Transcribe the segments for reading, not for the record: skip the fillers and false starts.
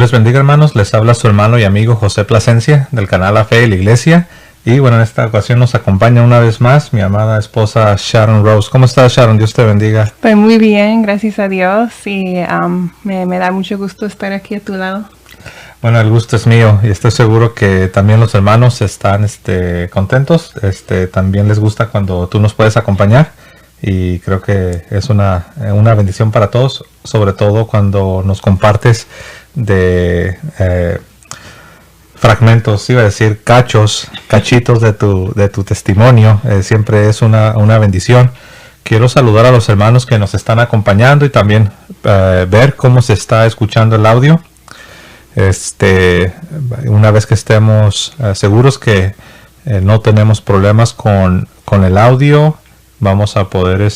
les bendiga, hermanos. Les habla su hermano y amigo José Plasencia del canal La Fe y la Iglesia. Y bueno, en esta ocasión nos acompaña una vez más mi amada esposa Sharon Rose. ¿Cómo estás, Sharon? Dios te bendiga. Estoy muy bien, gracias a Dios. Y me da mucho gusto estar aquí a tu lado. Bueno, el gusto es mío y estoy seguro que también los hermanos están contentos. También les gusta cuando tú nos puedes acompañar. Y creo que es una bendición para todos, sobre todo cuando nos compartes de fragmentos, iba a decir cachitos de tu testimonio. Siempre es una bendición. Quiero saludar a los hermanos que nos están acompañando y también ver cómo se está escuchando el audio. Una vez que estemos seguros que no tenemos problemas con el audio, vamos a poder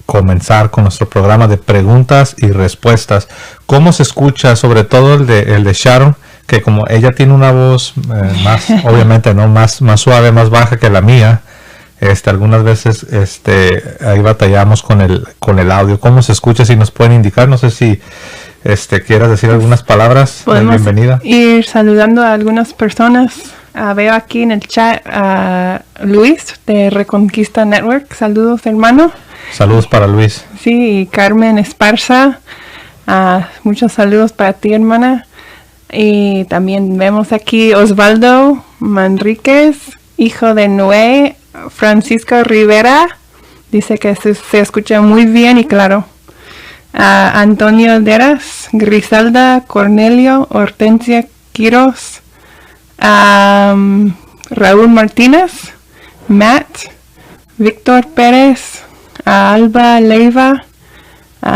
comenzar con nuestro programa de preguntas y respuestas. ¿Cómo se escucha? Sobre todo el de Sharon, que como ella tiene una voz más, obviamente, ¿no? más suave, más baja que la mía. Algunas veces ahí batallamos con el audio. ¿Cómo se escucha? Si nos pueden indicar, no sé si quieras decir algunas palabras de bienvenida. Ir saludando a algunas personas. Veo aquí en el chat a Luis de Reconquista Network. Saludos, hermano. Saludos para Luis. Sí, y Carmen Esparza. Muchos saludos para ti, hermana. Y también vemos aquí Osvaldo Manríquez, hijo de Noé. Francisco Rivera dice que se escucha muy bien y claro. Antonio Deras, Griselda, Cornelio, Hortensia Quiros, Raúl Martínez, Matt, Víctor Pérez, Alba Leiva,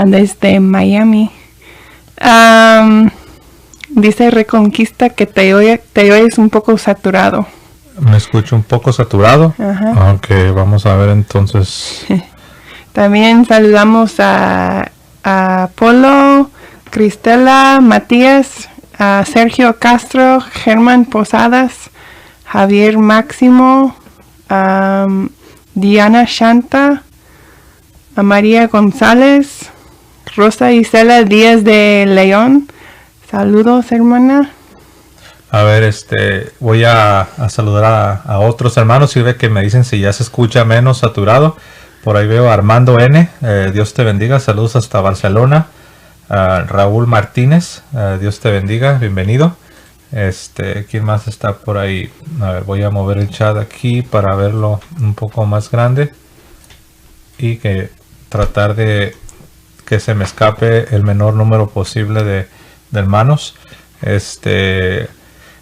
desde Miami. Dice Reconquista que te oyes un poco saturado. Me escucho un poco saturado. Ajá. Ok, vamos a ver entonces. También saludamos a Polo, Cristela, Matías, a Sergio Castro, Germán Posadas, Javier Máximo, Diana Shanta, a María González, Rosa Isela Díaz de León. Saludos, hermana. A ver, voy a saludar a otros hermanos. Sirve que me dicen si ya se escucha menos saturado. Por ahí veo a Armando N. Dios te bendiga. Saludos hasta Barcelona. Raúl Martínez. Dios te bendiga. Bienvenido. ¿Quién más está por ahí? A ver, voy a mover el chat aquí para verlo un poco más grande. Y que tratar de que se me escape el menor número posible de hermanos.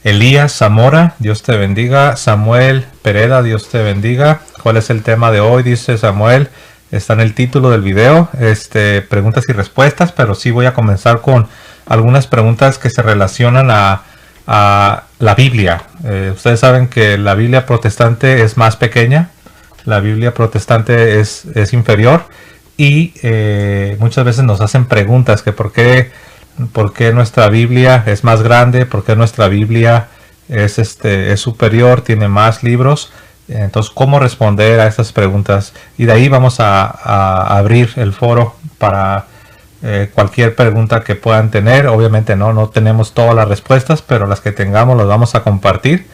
Elías Zamora, Dios te bendiga. Samuel Pereda, Dios te bendiga. ¿Cuál es el tema de hoy? Dice Samuel. Está en el título del video. Preguntas y respuestas, pero sí voy a comenzar con algunas preguntas que se relacionan a la Biblia. Ustedes saben que la Biblia protestante es más pequeña. La Biblia protestante es inferior. Y muchas veces nos hacen preguntas que ¿por qué nuestra Biblia es más grande? ¿Por qué nuestra Biblia es superior, tiene más libros? Entonces, ¿cómo responder a estas preguntas? Y de ahí vamos a abrir el foro para cualquier pregunta que puedan tener. Obviamente no tenemos todas las respuestas, pero las que tengamos las vamos a compartir.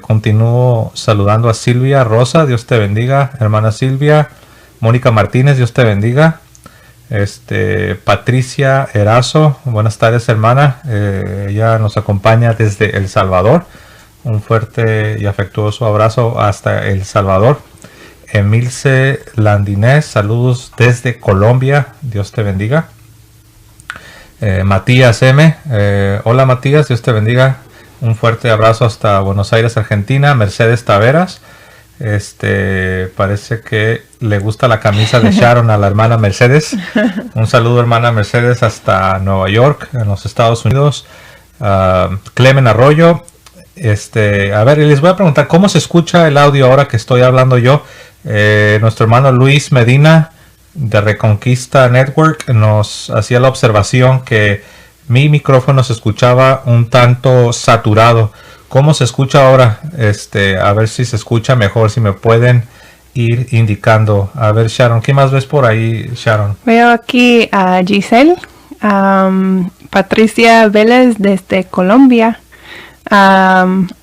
Continúo saludando a Silvia Rosa, Dios te bendiga, hermana Silvia. Mónica Martínez, Dios te bendiga. Patricia Erazo, buenas tardes, hermana. Ella nos acompaña desde El Salvador. Un fuerte y afectuoso abrazo hasta El Salvador. Emilce Landinés, saludos desde Colombia. Dios te bendiga. Matías M. Hola Matías, Dios te bendiga. Un fuerte abrazo hasta Buenos Aires, Argentina. Mercedes Taveras. Parece que le gusta la camisa de Sharon a la hermana Mercedes. Un saludo, hermana Mercedes, hasta Nueva York, en los Estados Unidos. Clemen Arroyo. A ver, les voy a preguntar cómo se escucha el audio ahora que estoy hablando yo. Nuestro hermano Luis Medina de Reconquista Network nos hacía la observación que mi micrófono se escuchaba un tanto saturado. ¿Cómo se escucha ahora? A ver si se escucha mejor, si me pueden ir indicando. A ver, Sharon, ¿qué más ves por ahí, Sharon? Veo aquí a Giselle, Patricia Vélez desde Colombia,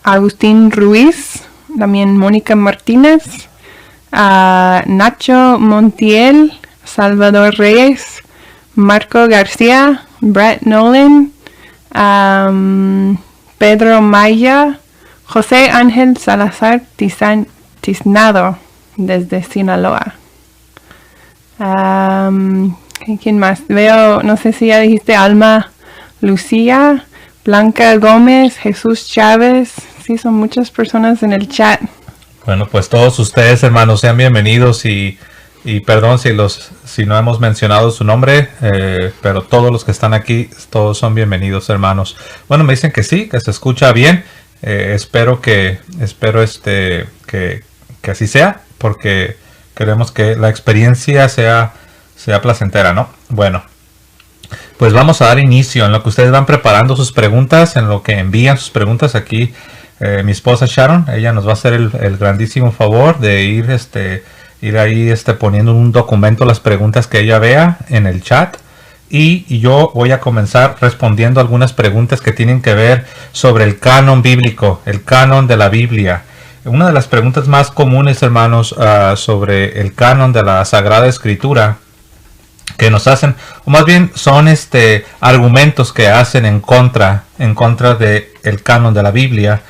Agustín Ruiz, también Mónica Martínez, Nacho Montiel, Salvador Reyes, Marco García, Brett Nolan, Pedro Maya, José Ángel Salazar Tiznado desde Sinaloa. ¿Quién más? Veo, no sé si ya dijiste, Alma Lucía, Blanca Gómez, Jesús Chávez. Sí, son muchas personas en el chat. Bueno, pues todos ustedes, hermanos, sean bienvenidos y perdón si no hemos mencionado su nombre, pero todos los que están aquí, todos son bienvenidos, hermanos. Bueno, me dicen que sí, que se escucha bien. Espero que así sea, porque queremos que la experiencia sea placentera, ¿no? Bueno, pues vamos a dar inicio en lo que ustedes van preparando sus preguntas, en lo que envían sus preguntas aquí. Mi esposa Sharon, ella nos va a hacer el grandísimo favor de ir ahí poniendo en un documento las preguntas que ella vea en el chat. Y yo voy a comenzar respondiendo algunas preguntas que tienen que ver sobre el canon bíblico, el canon de la Biblia. Una de las preguntas más comunes, hermanos, sobre el canon de la Sagrada Escritura que nos hacen, o más bien son argumentos que hacen en contra de el canon de la Biblia.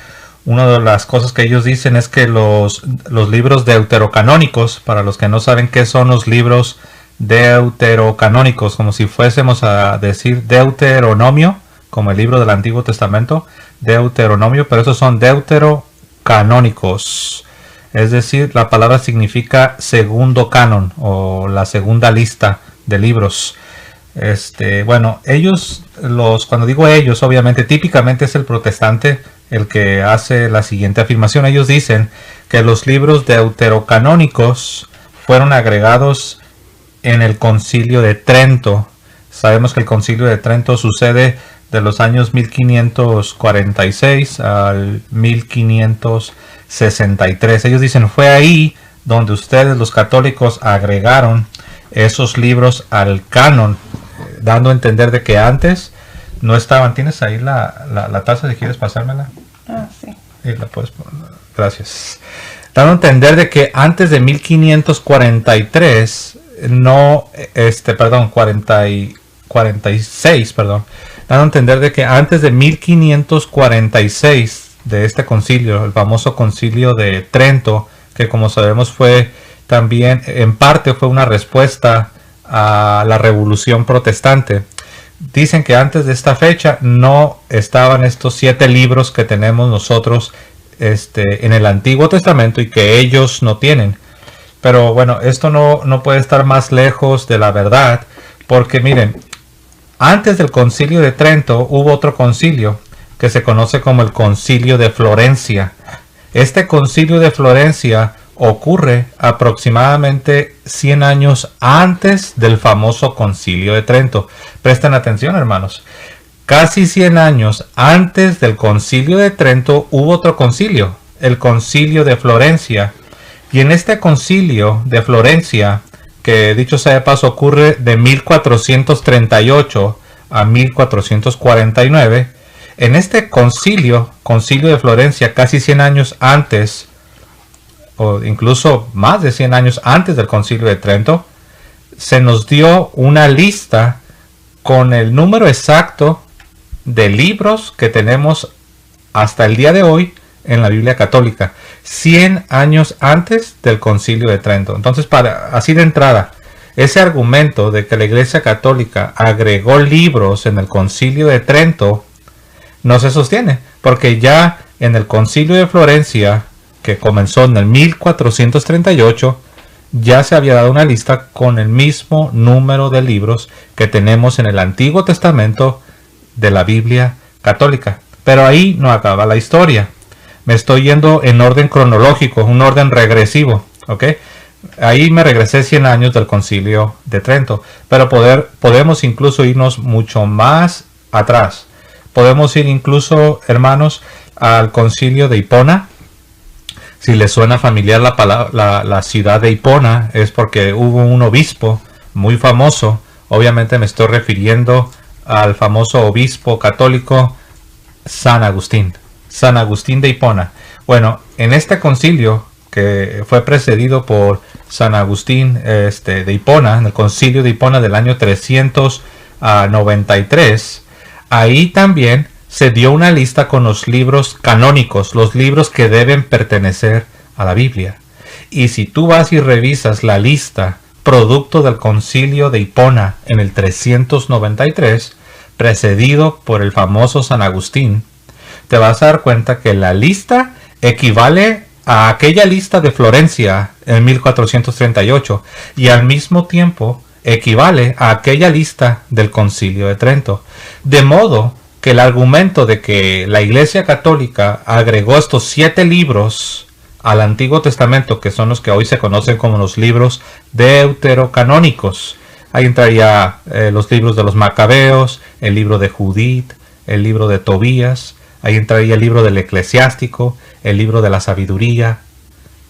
Una de las cosas que ellos dicen es que los libros deuterocanónicos, para los que no saben qué son los libros deuterocanónicos, como si fuésemos a decir Deuteronomio, como el libro del Antiguo Testamento, Deuteronomio, pero esos son deuterocanónicos. Es decir, la palabra significa segundo canon o la segunda lista de libros. Bueno, ellos, cuando digo ellos, obviamente, típicamente es el protestante el que hace la siguiente afirmación. Ellos dicen que los libros deuterocanónicos fueron agregados en el Concilio de Trento. Sabemos que el Concilio de Trento sucede de los años 1546 al 1563. Ellos dicen, fue ahí donde ustedes, los católicos, agregaron esos libros al canon, dando a entender de que antes no estaban. ¿Tienes ahí la taza si quieres pasármela? Sí. Y la puedes poner. Gracias. Dando a entender de que antes de 1543 46, dando a entender de que antes de 1546 de este concilio, el famoso Concilio de Trento, que como sabemos fue también, en parte fue una respuesta a la Revolución Protestante. Dicen que antes de esta fecha no estaban estos 7 libros que tenemos nosotros en el Antiguo Testamento y que ellos no tienen. Pero bueno, esto no puede estar más lejos de la verdad, porque miren, antes del Concilio de Trento hubo otro concilio que se conoce como el Concilio de Florencia. Este Concilio de Florencia ocurre aproximadamente 100 años antes del famoso Concilio de Trento. Presten atención, hermanos. Casi 100 años antes del Concilio de Trento hubo otro concilio, el Concilio de Florencia. Y en este Concilio de Florencia, que dicho sea de paso ocurre de 1438 a 1449, en este concilio de Florencia, casi 100 años antes, o incluso más de 100 años antes del Concilio de Trento, se nos dio una lista con el número exacto de libros que tenemos hasta el día de hoy en la Biblia católica, 100 años antes del Concilio de Trento. Entonces, así de entrada, ese argumento de que la Iglesia Católica agregó libros en el Concilio de Trento no se sostiene, porque ya en el Concilio de Florencia, que comenzó en el 1438, ya se había dado una lista con el mismo número de libros que tenemos en el Antiguo Testamento de la Biblia católica. Pero ahí no acaba la historia. Me estoy yendo en orden cronológico, un orden regresivo, ¿ok? Ahí me regresé 100 años del Concilio de Trento, pero podemos incluso irnos mucho más atrás. Podemos ir incluso, hermanos, al Concilio de Hipona. Si les suena familiar la ciudad de Hipona, es porque hubo un obispo muy famoso. Obviamente me estoy refiriendo al famoso obispo católico San Agustín. San Agustín de Hipona. Bueno, en este concilio que fue precedido por San Agustín de Hipona, en el concilio de Hipona del año 393, ahí también se dio una lista con los libros canónicos, los libros que deben pertenecer a la Biblia. Y si tú vas y revisas la lista producto del concilio de Hipona en el 393, precedido por el famoso San Agustín, te vas a dar cuenta que la lista equivale a aquella lista de Florencia en 1438 y al mismo tiempo equivale a aquella lista del Concilio de Trento. De modo que el argumento de que la Iglesia Católica agregó estos 7 libros al Antiguo Testamento, que son los que hoy se conocen como los libros deuterocanónicos, ahí entraría los libros de los Macabeos, el libro de Judith, el libro de Tobías, ahí entraría el libro del Eclesiástico, el libro de la Sabiduría.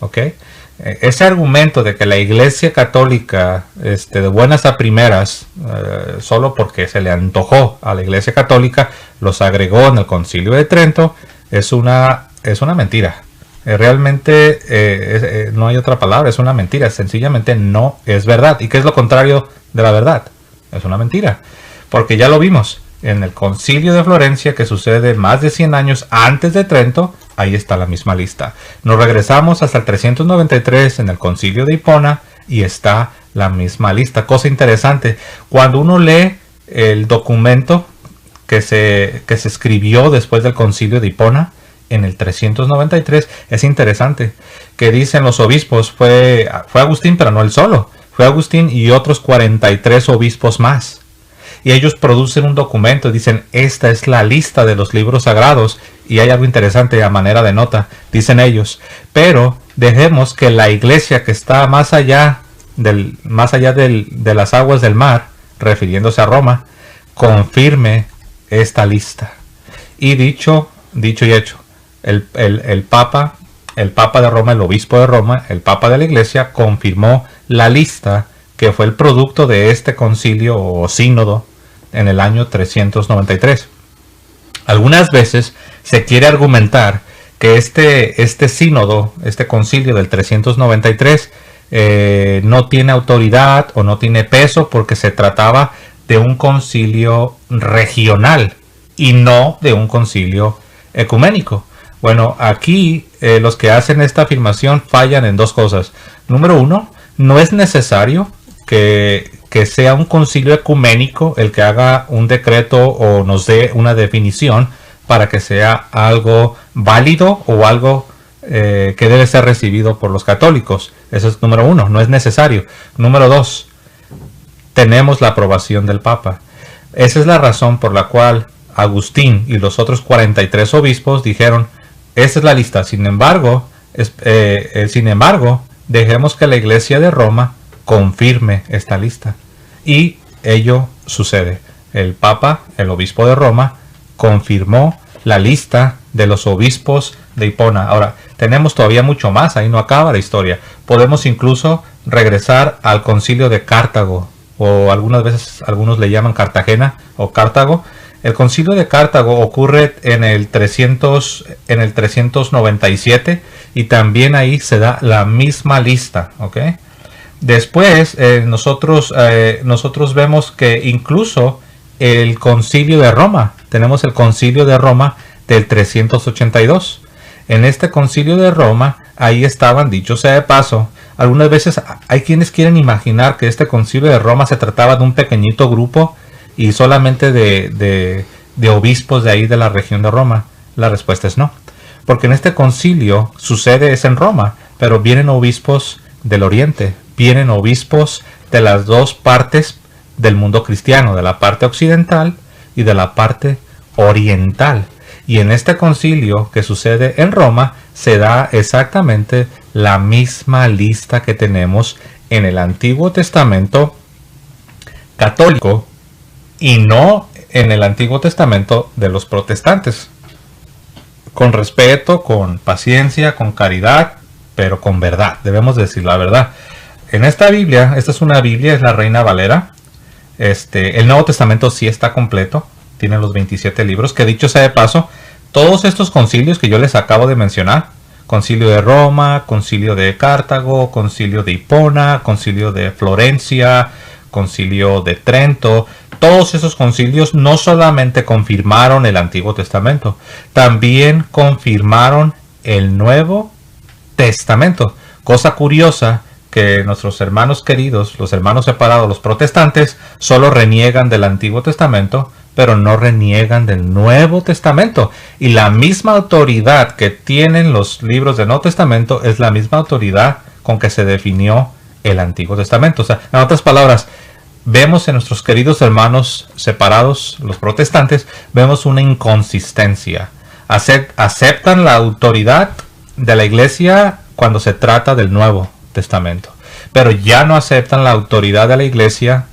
¿Ok? Ese argumento de que la Iglesia Católica, de buenas a primeras, solo porque se le antojó a la Iglesia Católica, los agregó en el Concilio de Trento, es una mentira. Realmente no hay otra palabra, es una mentira. Sencillamente no es verdad. ¿Y qué es lo contrario de la verdad? Es una mentira. Porque ya lo vimos en el Concilio de Florencia, que sucede más de 100 años antes de Trento. Ahí está la misma lista. Nos regresamos hasta el 393 en el Concilio de Hipona y está la misma lista. Cosa interesante, cuando uno lee el documento que se escribió después del Concilio de Hipona en el 393, es interesante que dicen los obispos, fue Agustín, pero no él solo, fue Agustín y otros 43 obispos más. Y ellos producen un documento y dicen, esta es la lista de los libros sagrados. Y hay algo interesante a manera de nota, dicen ellos, pero dejemos que la iglesia que está más allá de las aguas del mar, refiriéndose a Roma, confirme esta lista. Y dicho y hecho, el Papa de Roma, el obispo de Roma, el Papa de la iglesia, confirmó la lista que fue el producto de este concilio o sínodo en el año 393. Algunas veces se quiere argumentar que este sínodo, este concilio del 393, no tiene autoridad o no tiene peso porque se trataba de un concilio regional y no de un concilio ecuménico. Bueno, aquí los que hacen esta afirmación fallan en dos cosas. Número uno, no es necesario que sea un concilio ecuménico el que haga un decreto o nos dé una definición para que sea algo válido o algo que debe ser recibido por los católicos. Eso es número uno, no es necesario. Número dos, tenemos la aprobación del Papa. Esa es la razón por la cual Agustín y los otros 43 obispos dijeron, esta es la lista. Sin embargo, dejemos que la Iglesia de Roma confirme esta lista. Y ello sucede. El Papa, el obispo de Roma, confirmó la lista de los obispos de Hipona. Ahora, tenemos todavía mucho más, ahí no acaba la historia. Podemos incluso regresar al concilio de Cartago, o algunas veces algunos le llaman Cartagena o Cartago. El concilio de Cartago ocurre en el 397 y también ahí se da la misma lista, ¿ok? Después nosotros vemos que incluso el concilio de Roma, tenemos el concilio de Roma del 382. En este concilio de Roma, ahí estaban, dicho sea de paso, algunas veces hay quienes quieren imaginar que este concilio de Roma se trataba de un pequeñito grupo y solamente de obispos de ahí de la región de Roma. La respuesta es no, porque en este concilio sucede es en Roma, pero vienen obispos del Oriente, vienen obispos de las dos partes del mundo cristiano, de la parte occidental y de la parte oriental. Y en este concilio que sucede en Roma se da exactamente la misma lista que tenemos en el Antiguo Testamento católico y no en el Antiguo Testamento de los protestantes. Con respeto, con paciencia, con caridad, pero con verdad. Debemos decir la verdad. En esta Biblia, esta es una Biblia, es la Reina Valera. El Nuevo Testamento sí está completo. Tiene los 27 libros. Que dicho sea de paso, todos estos concilios que yo les acabo de mencionar, Concilio de Roma, Concilio de Cartago, Concilio de Hipona, Concilio de Florencia, Concilio de Trento, todos esos concilios no solamente confirmaron el Antiguo Testamento, también confirmaron el Nuevo Testamento. Cosa curiosa que nuestros hermanos queridos, los hermanos separados, los protestantes, solo reniegan del Antiguo Testamento, pero no reniegan del Nuevo Testamento. Y la misma autoridad que tienen los libros del Nuevo Testamento es la misma autoridad con que se definió el Antiguo Testamento. O sea, en otras palabras, vemos en nuestros queridos hermanos separados, los protestantes, vemos una inconsistencia. Aceptan la autoridad de la iglesia cuando se trata del Nuevo Testamento, pero ya no aceptan la autoridad de la iglesia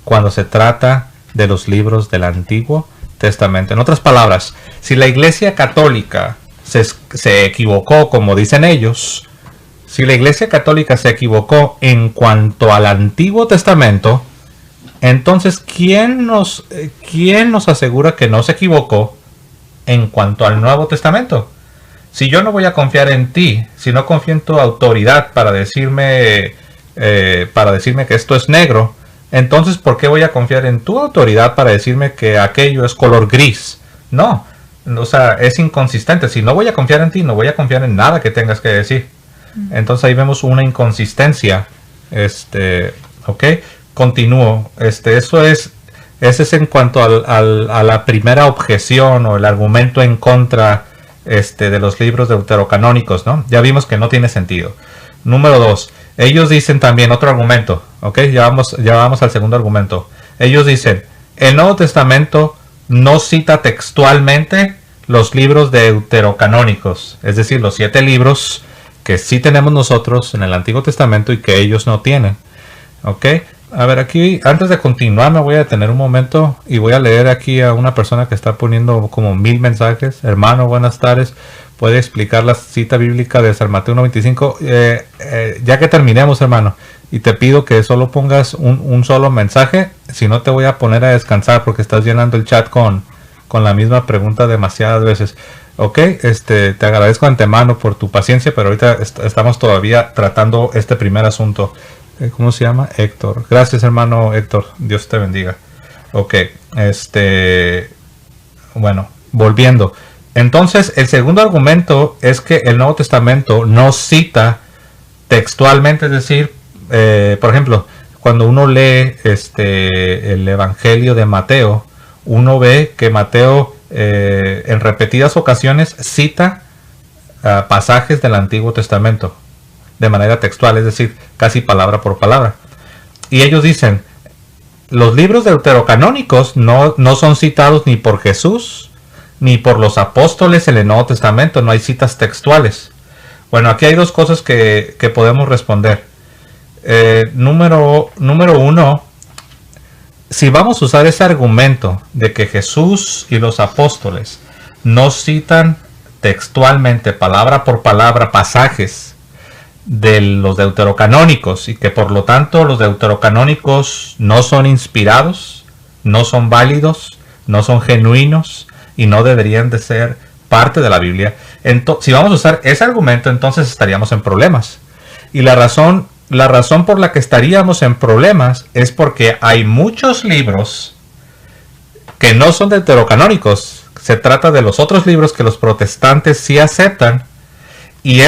cuando se trata de los libros del Antiguo Testamento. En otras palabras, si la iglesia católica se equivocó, como dicen ellos, si la iglesia católica se equivocó en cuanto al Antiguo Testamento, entonces ¿quién nos asegura que no se equivocó en cuanto al Nuevo Testamento? Si yo no voy a confiar en ti, si no confío en tu autoridad para decirme que esto es negro, entonces ¿por qué voy a confiar en tu autoridad para decirme que aquello es color gris? No, o sea, es inconsistente. Si no voy a confiar en ti, no voy a confiar en nada que tengas que decir. Entonces ahí vemos una inconsistencia. ¿Ok? Continúo. Ese es en cuanto a la primera objeción o el argumento en contra de los libros deuterocanónicos, ¿no? Ya vimos que no tiene sentido. Número 2. Ellos dicen también otro argumento, ¿ok? Ya vamos al segundo argumento. Ellos dicen, el Nuevo Testamento no cita textualmente los libros deuterocanónicos, es decir, los 7 libros que sí tenemos nosotros en el Antiguo Testamento y que ellos no tienen, ¿ok? A ver, aquí, antes de continuar, me voy a detener un momento y voy a leer aquí a una persona que está poniendo como 1000 mensajes. Hermano, buenas tardes. ¿Puede explicar la cita bíblica de San Mateo 1.25? Ya que terminemos, hermano, y te pido que solo pongas un solo mensaje, si no te voy a poner a descansar porque estás llenando el chat con la misma pregunta demasiadas veces. Ok, te agradezco de antemano por tu paciencia, pero ahorita estamos todavía tratando este primer asunto. ¿Cómo se llama? Héctor. Gracias, hermano Héctor. Dios te bendiga. Ok, bueno, volviendo. Entonces, el segundo argumento es que el Nuevo Testamento no cita textualmente, es decir, por ejemplo, cuando uno lee el Evangelio de Mateo, uno ve que Mateo en repetidas ocasiones cita pasajes del Antiguo Testamento de manera textual, es decir, casi palabra por palabra. Y ellos dicen, los libros deuterocanónicos no son citados ni por Jesús ni por los apóstoles en el Nuevo Testamento, no hay citas textuales. Bueno, aquí hay dos cosas que podemos responder. Número 1, si vamos a usar ese argumento de que Jesús y los apóstoles no citan textualmente, palabra por palabra, pasajes de los deuterocanónicos y que por lo tanto los deuterocanónicos no son inspirados, no son válidos, no son genuinos y no deberían de ser parte de la Biblia, si vamos a usar ese argumento, entonces estaríamos en problemas. Y la razón por la que estaríamos en problemas es porque hay muchos libros que no son deuterocanónicos. Se trata de los otros libros que los protestantes sí aceptan, y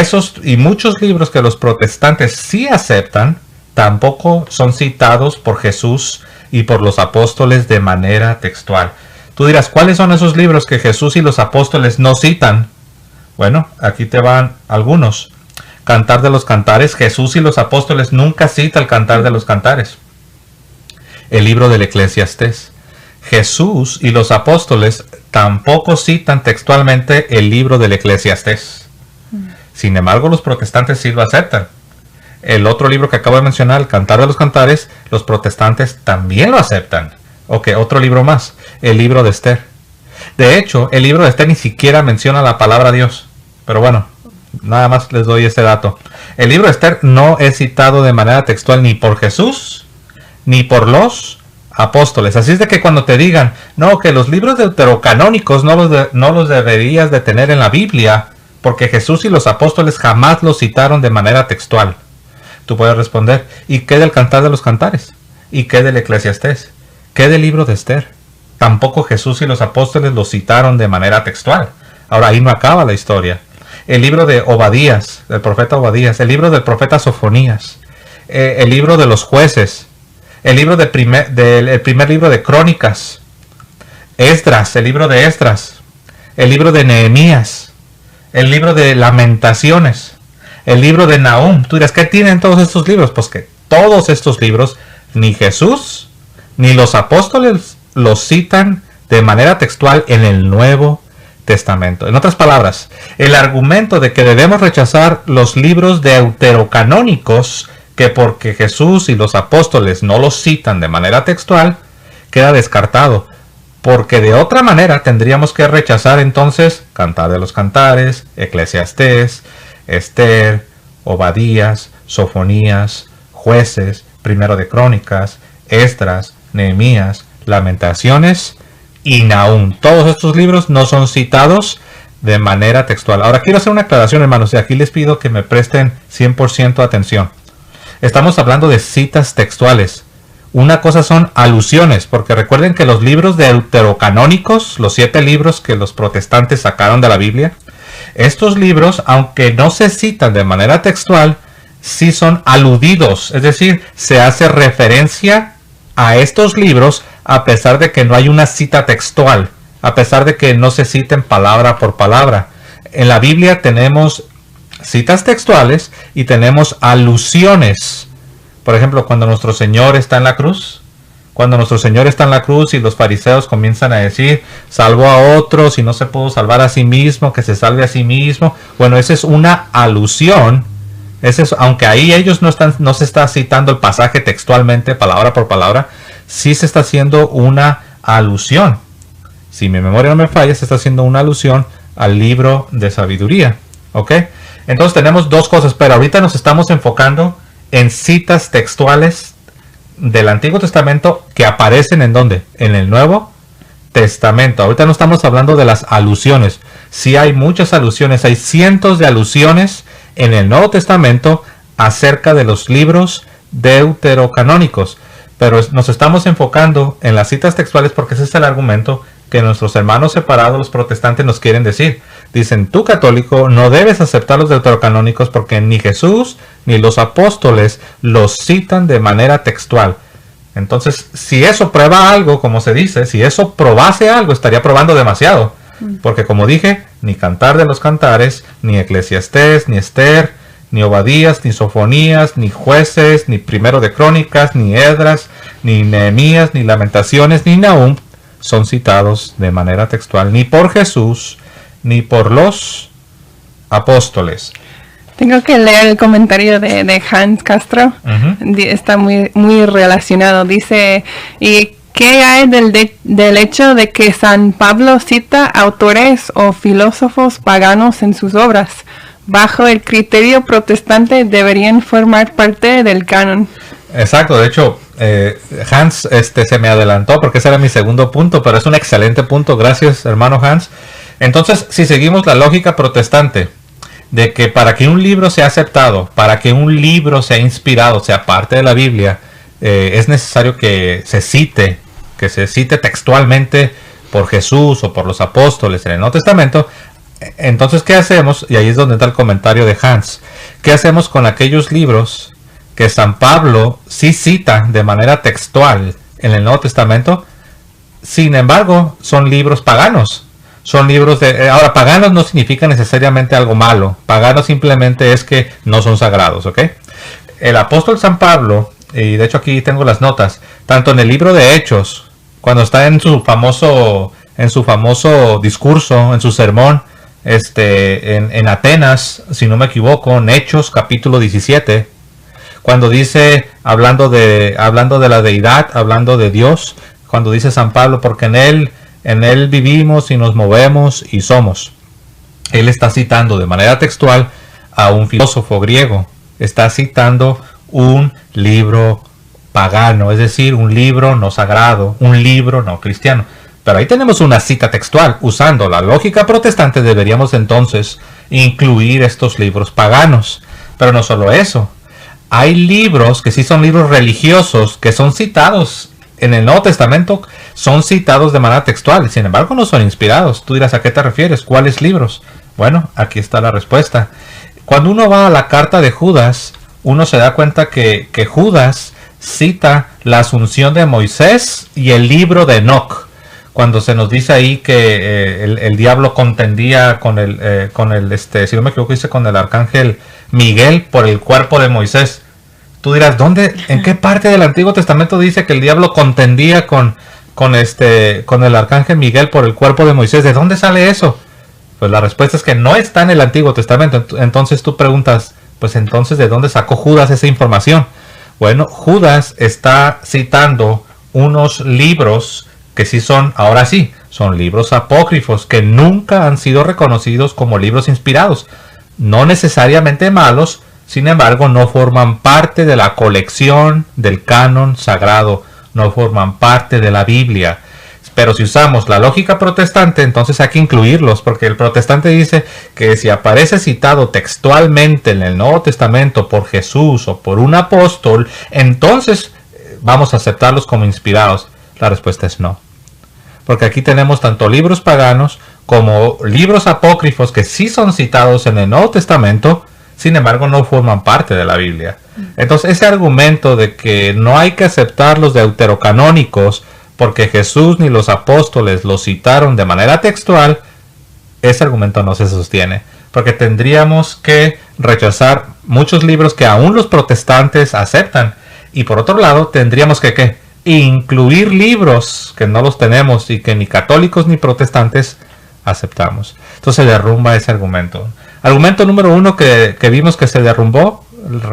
muchos libros que los protestantes sí aceptan tampoco son citados por Jesús y por los apóstoles de manera textual. Tú dirás, ¿cuáles son esos libros que Jesús y los apóstoles no citan? Bueno, aquí te van algunos. Cantar de los Cantares. Jesús y los apóstoles nunca citan el Cantar de los Cantares. El libro del Eclesiastés. Jesús y los apóstoles tampoco citan textualmente el libro del Eclesiastés. Sin embargo, los protestantes sí lo aceptan. El otro libro que acabo de mencionar, el Cantar de los Cantares, los protestantes también lo aceptan. Ok, otro libro más, el libro de Esther. De hecho, el libro de Esther ni siquiera menciona la palabra Dios. Pero bueno, Nada más les doy ese dato. El libro de Esther no es citado de manera textual ni por Jesús ni por los apóstoles. Así es de que cuando te digan, no, que los libros deuterocanónicos no los deberías de tener en la Biblia, porque Jesús y los apóstoles jamás los citaron de manera textual. Tú puedes responder, ¿y qué del Cantar de los Cantares? ¿Y qué del Eclesiastés? ¿Qué del libro de Esther? Tampoco Jesús y los apóstoles los citaron de manera textual. Ahora ahí no acaba la historia. El libro de Obadías, del profeta Obadías, el libro del profeta Sofonías, el libro de los jueces, el libro el primer libro de Crónicas, Esdras, el libro de Esdras, el libro de Nehemías, el libro de Lamentaciones, el libro de Nahum. Tú dirás, ¿qué tienen todos estos libros? Pues que todos estos libros, ni Jesús ni los apóstoles los citan de manera textual en el Nuevo Testamento. En otras palabras, el argumento de que debemos rechazar los libros deuterocanónicos, que porque Jesús y los apóstoles no los citan de manera textual, queda descartado. Porque de otra manera tendríamos que rechazar entonces Cantar de los Cantares, Eclesiastés, Esther, Obadías, Sofonías, Jueces, Primero de Crónicas, Esdras, Nehemías, Lamentaciones y Nahum. Todos estos libros no son citados de manera textual. Ahora quiero hacer una aclaración, hermanos, y aquí les pido que me presten 100% atención. Estamos hablando de citas textuales. Una cosa son alusiones, porque recuerden que los libros deuterocanónicos, los 7 libros que los protestantes sacaron de la Biblia, estos libros, aunque no se citan de manera textual, sí son aludidos, es decir, se hace referencia a estos libros a pesar de que no hay una cita textual, a pesar de que no se citen palabra por palabra. En la Biblia tenemos citas textuales y tenemos alusiones. Por ejemplo, cuando nuestro Señor está en la cruz, y los fariseos comienzan a decir, salvó a otros y no se pudo salvar a sí mismo, que se salve a sí mismo. Bueno, esa es una alusión. Aunque ahí ellos no se está citando el pasaje textualmente, palabra por palabra, sí se está haciendo una alusión. Si mi memoria no me falla, se está haciendo una alusión al libro de sabiduría. ¿Ok? Entonces tenemos dos cosas, pero ahorita nos estamos enfocando en citas textuales del Antiguo Testamento que aparecen ¿en dónde? En el Nuevo Testamento. Ahorita no estamos hablando de las alusiones. Sí hay muchas alusiones, hay cientos de alusiones en el Nuevo Testamento acerca de los libros deuterocanónicos. Pero nos estamos enfocando en las citas textuales porque ese es el argumento que nuestros hermanos separados, los protestantes, nos quieren decir. Dicen, tú católico no debes aceptar los deuterocanónicos porque ni Jesús ni los apóstoles los citan de manera textual. Entonces, si eso prueba algo, como se dice, si eso probase algo, estaría probando demasiado. Porque como dije, ni Cantar de los Cantares, ni Eclesiastés, ni Esther, ni Obadías, ni Sofonías, ni Jueces, ni Primero de Crónicas, ni Esdras, ni Nehemías, ni Lamentaciones, ni Nahum son citados de manera textual, ni por Jesús, ni por los apóstoles. Tengo que leer el comentario de Hans Castro. Está muy relacionado. Dice, ¿y qué hay del hecho de que San Pablo cita autores o filósofos paganos en sus obras? Bajo el criterio protestante deberían formar parte del canon. Exacto, de hecho, Hans se me adelantó porque ese era mi segundo punto, pero es un excelente punto. Gracias, hermano Hans. Entonces, si seguimos la lógica protestante de que para que un libro sea aceptado, para que un libro sea inspirado, sea parte de la Biblia, es necesario que se cite textualmente por Jesús o por los apóstoles en el Nuevo Testamento. Entonces, ¿qué hacemos? Y ahí es donde está el comentario de Hans. ¿Qué hacemos con aquellos libros que San Pablo sí cita de manera textual en el Nuevo Testamento? Sin embargo, son libros paganos. Son libros de... Ahora, paganos no significa necesariamente algo malo. Pagano simplemente es que no son sagrados, ¿ok? El apóstol San Pablo, y de hecho aquí tengo las notas, tanto en el libro de Hechos, cuando está en su famoso discurso, en su sermón, en Atenas, si no me equivoco, en Hechos capítulo 17, cuando dice, hablando de la deidad, hablando de Dios, cuando dice San Pablo, porque en él vivimos y nos movemos y somos. Él está citando de manera textual a un filósofo griego. Está citando un libro pagano, es decir, un libro no sagrado, un libro no cristiano. Pero ahí tenemos una cita textual. Usando la lógica protestante deberíamos entonces incluir estos libros paganos. Pero no solo eso. Hay libros que sí son libros religiosos que son citados en el Nuevo Testamento, son citados de manera textual. Sin embargo, no son inspirados. Tú dirás, ¿a qué te refieres? ¿Cuáles libros? Bueno, aquí está la respuesta. Cuando uno va a la carta de Judas, uno se da cuenta que Judas cita la asunción de Moisés y el libro de Enoch. Cuando se nos dice ahí que el diablo contendía con si no me equivoco, dice con el arcángel Miguel por el cuerpo de Moisés. Tú dirás, en qué parte del Antiguo Testamento dice que el diablo contendía con el arcángel Miguel por el cuerpo de Moisés? ¿De dónde sale eso? Pues la respuesta es que no está en el Antiguo Testamento. Entonces tú preguntas, pues entonces ¿de dónde sacó Judas esa información? Bueno, Judas está citando unos libros que sí son, ahora sí, son libros apócrifos que nunca han sido reconocidos como libros inspirados. No necesariamente malos, sin embargo, no forman parte de la colección del canon sagrado, no forman parte de la Biblia. Pero si usamos la lógica protestante, entonces hay que incluirlos, porque el protestante dice que si aparece citado textualmente en el Nuevo Testamento por Jesús o por un apóstol, entonces vamos a aceptarlos como inspirados. La respuesta es no. Porque aquí tenemos tanto libros paganos como libros apócrifos que sí son citados en el Nuevo Testamento, sin embargo no forman parte de la Biblia. Entonces ese argumento de que no hay que aceptar los deuterocanónicos porque Jesús ni los apóstoles los citaron de manera textual, ese argumento no se sostiene. Porque tendríamos que rechazar muchos libros que aún los protestantes aceptan. Y por otro lado tendríamos que incluir libros que no los tenemos y que ni católicos ni protestantes aceptamos. Entonces se derrumba ese argumento. Argumento número 1 que vimos que se derrumbó,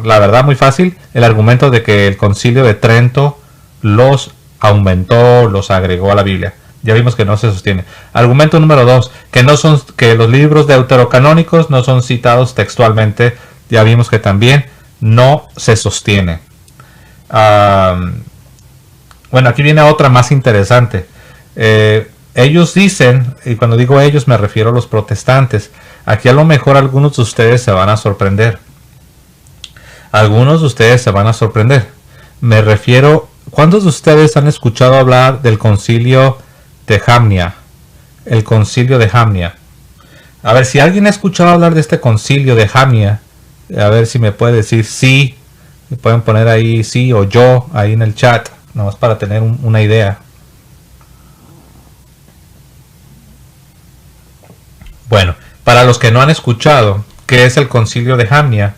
la verdad muy fácil, el argumento de que el Concilio de Trento los aumentó, los agregó a la Biblia. Ya vimos que no se sostiene. Argumento número 2, que los libros deuterocanónicos no son citados textualmente. Ya vimos que también no se sostiene. Bueno, aquí viene otra más interesante. Ellos dicen, y cuando digo ellos me refiero a los protestantes, aquí a lo mejor algunos de ustedes se van a sorprender. Algunos de ustedes se van a sorprender. Me refiero, ¿cuántos de ustedes han escuchado hablar del concilio de Jamnia? El concilio de Jamnia. A ver, si alguien ha escuchado hablar de este concilio de Jamnia, a ver si me puede decir sí. Me pueden poner ahí sí o yo, ahí en el chat, nomás para tener una idea. Bueno, para los que no han escuchado, ¿qué es el concilio de Jamnia?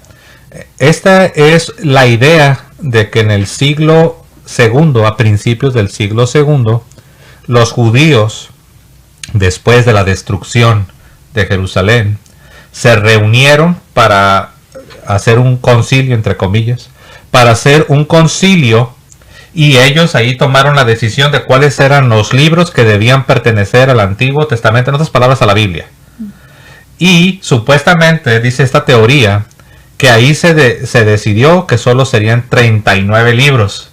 Esta es la idea de que en el siglo II, a principios del siglo II, los judíos, después de la destrucción de Jerusalén, se reunieron para hacer un concilio, entre comillas, para hacer un concilio, y ellos ahí tomaron la decisión de cuáles eran los libros que debían pertenecer al Antiguo Testamento, en otras palabras, a la Biblia. Y supuestamente, dice esta teoría, que ahí se decidió que solo serían 39 libros.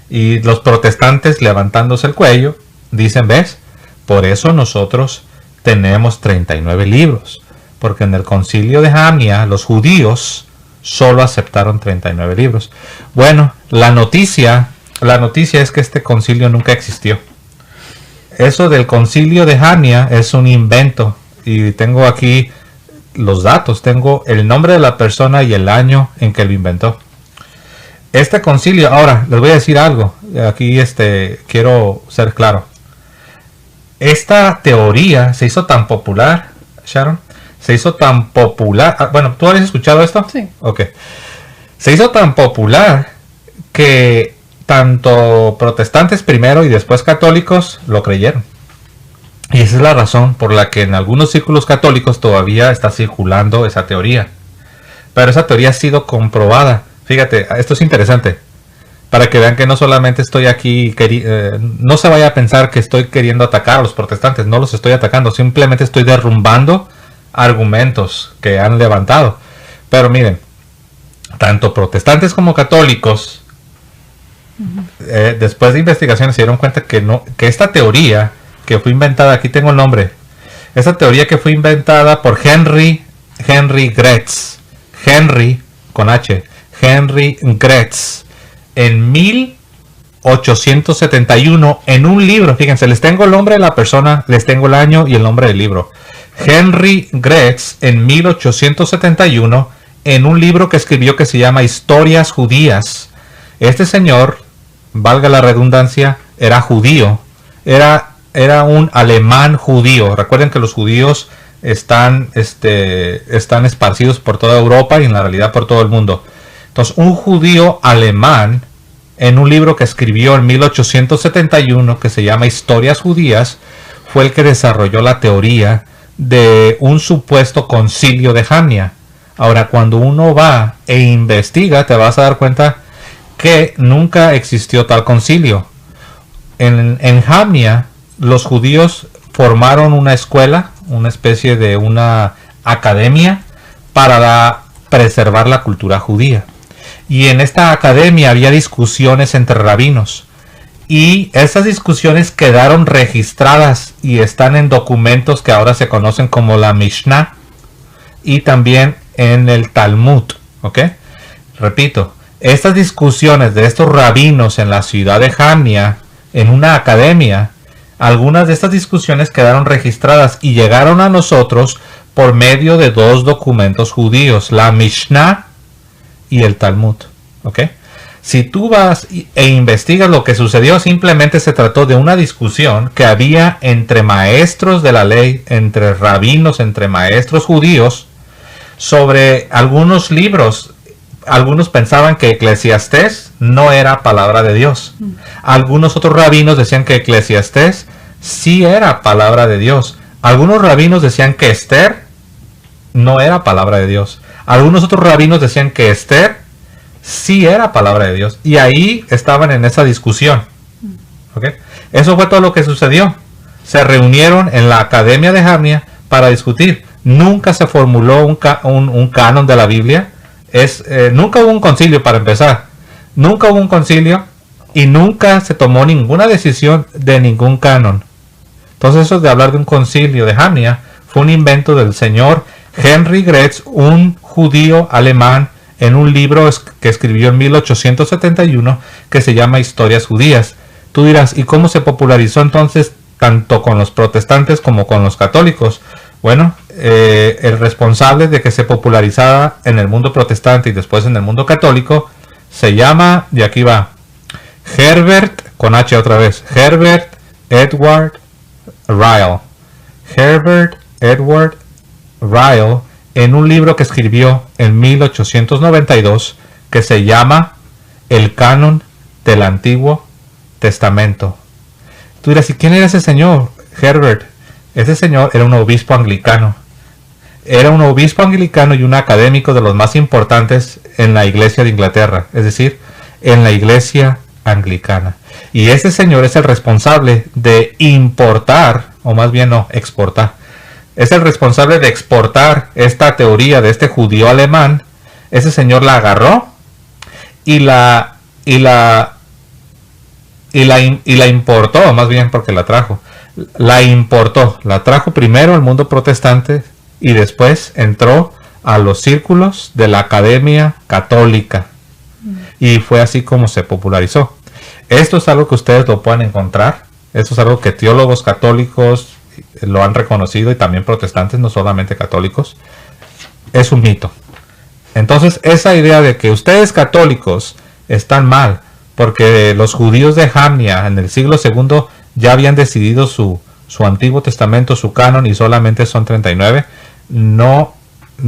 Y los protestantes, levantándose el cuello, dicen, ¿ves? Por eso nosotros tenemos 39 libros. Porque en el concilio de Jamnia, los judíos solo aceptaron 39 libros. Bueno, la noticia es que este concilio nunca existió. Eso del concilio de Jamnia es un invento. Y tengo aquí los datos, tengo el nombre de la persona y el año en que lo inventó. Este concilio, ahora les voy a decir algo, aquí quiero ser claro. Esta teoría se hizo tan popular, Sharon, se hizo tan popular, bueno, ¿tú habías escuchado esto? Sí. Ok. Se hizo tan popular que tanto protestantes primero y después católicos lo creyeron. Y esa es la razón por la que en algunos círculos católicos todavía está circulando esa teoría. Pero esa teoría ha sido comprobada. Fíjate, esto es interesante. Para que vean que no solamente estoy aquí, no se vaya a pensar que estoy queriendo atacar a los protestantes. No los estoy atacando, simplemente estoy derrumbando argumentos que han levantado. Pero miren, tanto protestantes como católicos, después de investigaciones se dieron cuenta que esta teoría que fue inventada, aquí tengo el nombre, esta teoría que fue inventada por Henry Gretz, Henry con H, Henry Gretz, en 1871, en un libro, fíjense, les tengo el nombre de la persona, les tengo el año y el nombre del libro. Henry Gretz, en 1871, en un libro que escribió que se llama Historias Judías. Este señor, valga la redundancia, era judío, era un alemán judío. Recuerden que los judíos están esparcidos por toda Europa y en la realidad por todo el mundo. Entonces, un judío alemán, en un libro que escribió en 1871 que se llama Historias Judías, fue el que desarrolló la teoría de un supuesto concilio de Jamnia. Ahora, cuando uno va e investiga, te vas a dar cuenta que nunca existió tal concilio. En Jamnia, los judíos formaron una escuela, una especie de una academia para preservar la cultura judía. Y en esta academia había discusiones entre rabinos. Y esas discusiones quedaron registradas y están en documentos que ahora se conocen como la Mishnah y también en el Talmud. ¿Ok? Repito, estas discusiones de estos rabinos en la ciudad de Jamnia, en una academia, algunas de estas discusiones quedaron registradas y llegaron a nosotros por medio de dos documentos judíos, la Mishnah y el Talmud. ¿Ok? Si tú vas e investigas lo que sucedió, simplemente se trató de una discusión que había entre maestros de la ley, entre rabinos, entre maestros judíos, sobre algunos libros. Algunos pensaban que Eclesiastés no era palabra de Dios. Algunos otros rabinos decían que Eclesiastés sí era palabra de Dios. Algunos rabinos decían que Esther no era palabra de Dios. Algunos otros rabinos decían que Esther sí era palabra de Dios. Y ahí estaban en esa discusión. ¿Okay? Eso fue todo lo que sucedió. Se reunieron en la Academia de Jamnia para discutir. Nunca se formuló un canon de la Biblia. Nunca hubo un concilio, para empezar. Nunca hubo un concilio y nunca se tomó ninguna decisión de ningún canon. Entonces eso de hablar de un concilio de Jamnia fue un invento del señor Henry Gretz, un judío alemán, en un libro que escribió en 1871 que se llama Historias Judías. Tú dirás, ¿y cómo se popularizó entonces tanto con los protestantes como con los católicos? Bueno, el responsable de que se popularizara en el mundo protestante y después en el mundo católico se llama, y aquí va, Herbert, con H otra vez, Herbert Edward Ryle. Herbert Edward Ryle, en un libro que escribió en 1892 que se llama El Canon del Antiguo Testamento. Tú dirás, ¿y quién era ese señor? Herbert. Ese señor era un obispo anglicano. Era un obispo anglicano y un académico de los más importantes en la iglesia de Inglaterra, es decir, en la iglesia anglicana. Y ese señor es el responsable de importar, o más bien no, exportar. Es el responsable de exportar esta teoría de este judío alemán. Ese señor la agarró y la importó, más bien porque la trajo. La importó, la trajo primero al mundo protestante y después entró a los círculos de la Academia Católica. Y fue así como se popularizó. Esto es algo que ustedes lo pueden encontrar. Esto es algo que teólogos católicos lo han reconocido y también protestantes, no solamente católicos. Es un mito. Entonces, esa idea de que ustedes católicos están mal porque los judíos de Jamnia en el siglo II ya habían decidido su Antiguo Testamento, su canon, y solamente son 39, no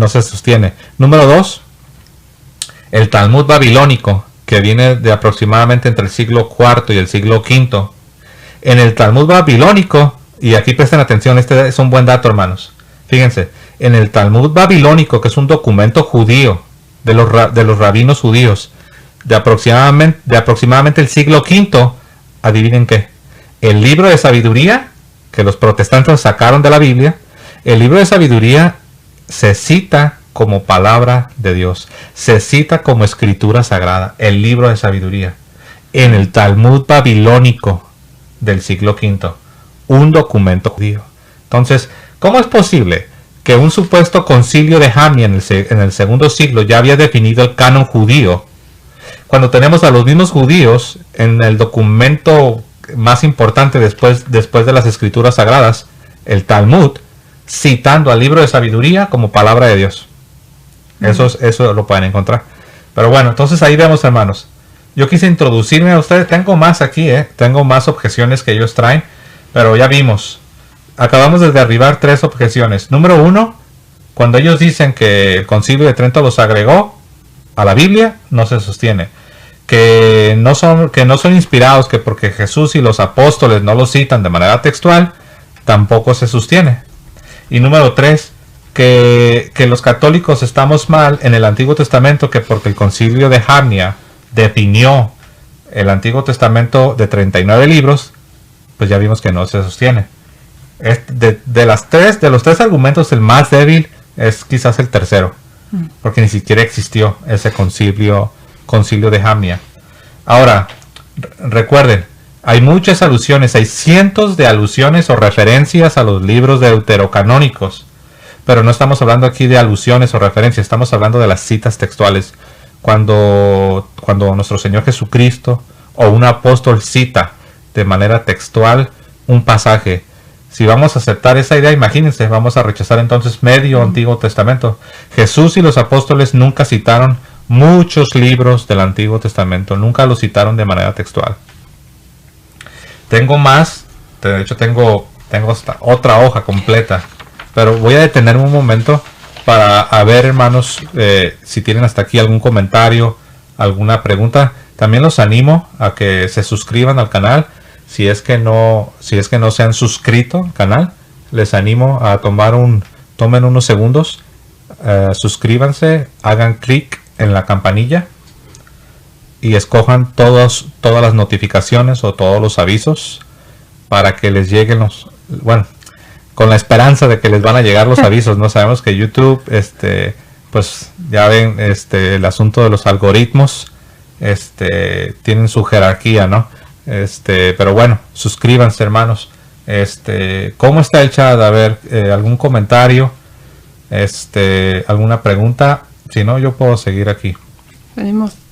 se sostiene. Número 2, el Talmud babilónico, que viene de aproximadamente entre el siglo IV y el siglo V. En el Talmud babilónico, y aquí presten atención, este es un buen dato, hermanos. Fíjense, en el Talmud babilónico, que es un documento judío de los rabinos judíos, de aproximadamente el siglo V, adivinen qué. El libro de sabiduría, que los protestantes sacaron de la Biblia, el libro de sabiduría se cita como palabra de Dios. Se cita como escritura sagrada, el libro de sabiduría, en el Talmud babilónico del siglo V, un documento judío. Entonces, ¿cómo es posible que un supuesto concilio de Jamnia en el segundo siglo ya había definido el canon judío, cuando tenemos a los mismos judíos en el documento más importante después de las escrituras sagradas, el Talmud, citando al libro de sabiduría como palabra de Dios? Eso lo pueden encontrar. Pero bueno, entonces ahí vemos, hermanos. Yo quise introducirme a ustedes. Tengo más aquí, tengo más objeciones que ellos traen, pero ya vimos. Acabamos de derribar 3 objeciones. Número 1, cuando ellos dicen que el Concilio de Trento los agregó a la Biblia, no se sostiene. Que no son inspirados, que porque Jesús y los apóstoles no los citan de manera textual, tampoco se sostiene. Y número 3, que los católicos estamos mal en el Antiguo Testamento, que porque el Concilio de Jamnia definió el Antiguo Testamento de 39 libros, pues ya vimos que no se sostiene. De los 3 argumentos, el más débil es quizás el tercero, porque ni siquiera existió ese concilio de Jamnia. Ahora, recuerden, hay muchas alusiones, hay cientos de alusiones o referencias a los libros deuterocanónicos, pero no estamos hablando aquí de alusiones o referencias, estamos hablando de las citas textuales. Cuando nuestro Señor Jesucristo o un apóstol cita de manera textual un pasaje, si vamos a aceptar esa idea, imagínense, vamos a rechazar entonces medio Antiguo Testamento. Jesús y los apóstoles nunca citaron muchos libros del Antiguo Testamento, nunca los citaron de manera textual. Tengo más, de hecho tengo hasta otra hoja completa, pero voy a detenerme un momento para ver, hermanos, si tienen hasta aquí algún comentario, alguna pregunta. También los animo a que se suscriban al canal. Si es que no se han suscrito al canal, les animo a tomen unos segundos, suscríbanse, hagan clic en la campanilla y escojan todas las notificaciones o todos los avisos para que les lleguen con la esperanza de que les van a llegar los avisos. No sabemos que YouTube, pues ya ven, el asunto de los algoritmos, tienen su jerarquía, ¿no? Pero bueno, suscríbanse, hermanos. ¿Cómo está el chat? A ver, algún comentario, alguna pregunta. Si no, yo puedo seguir aquí.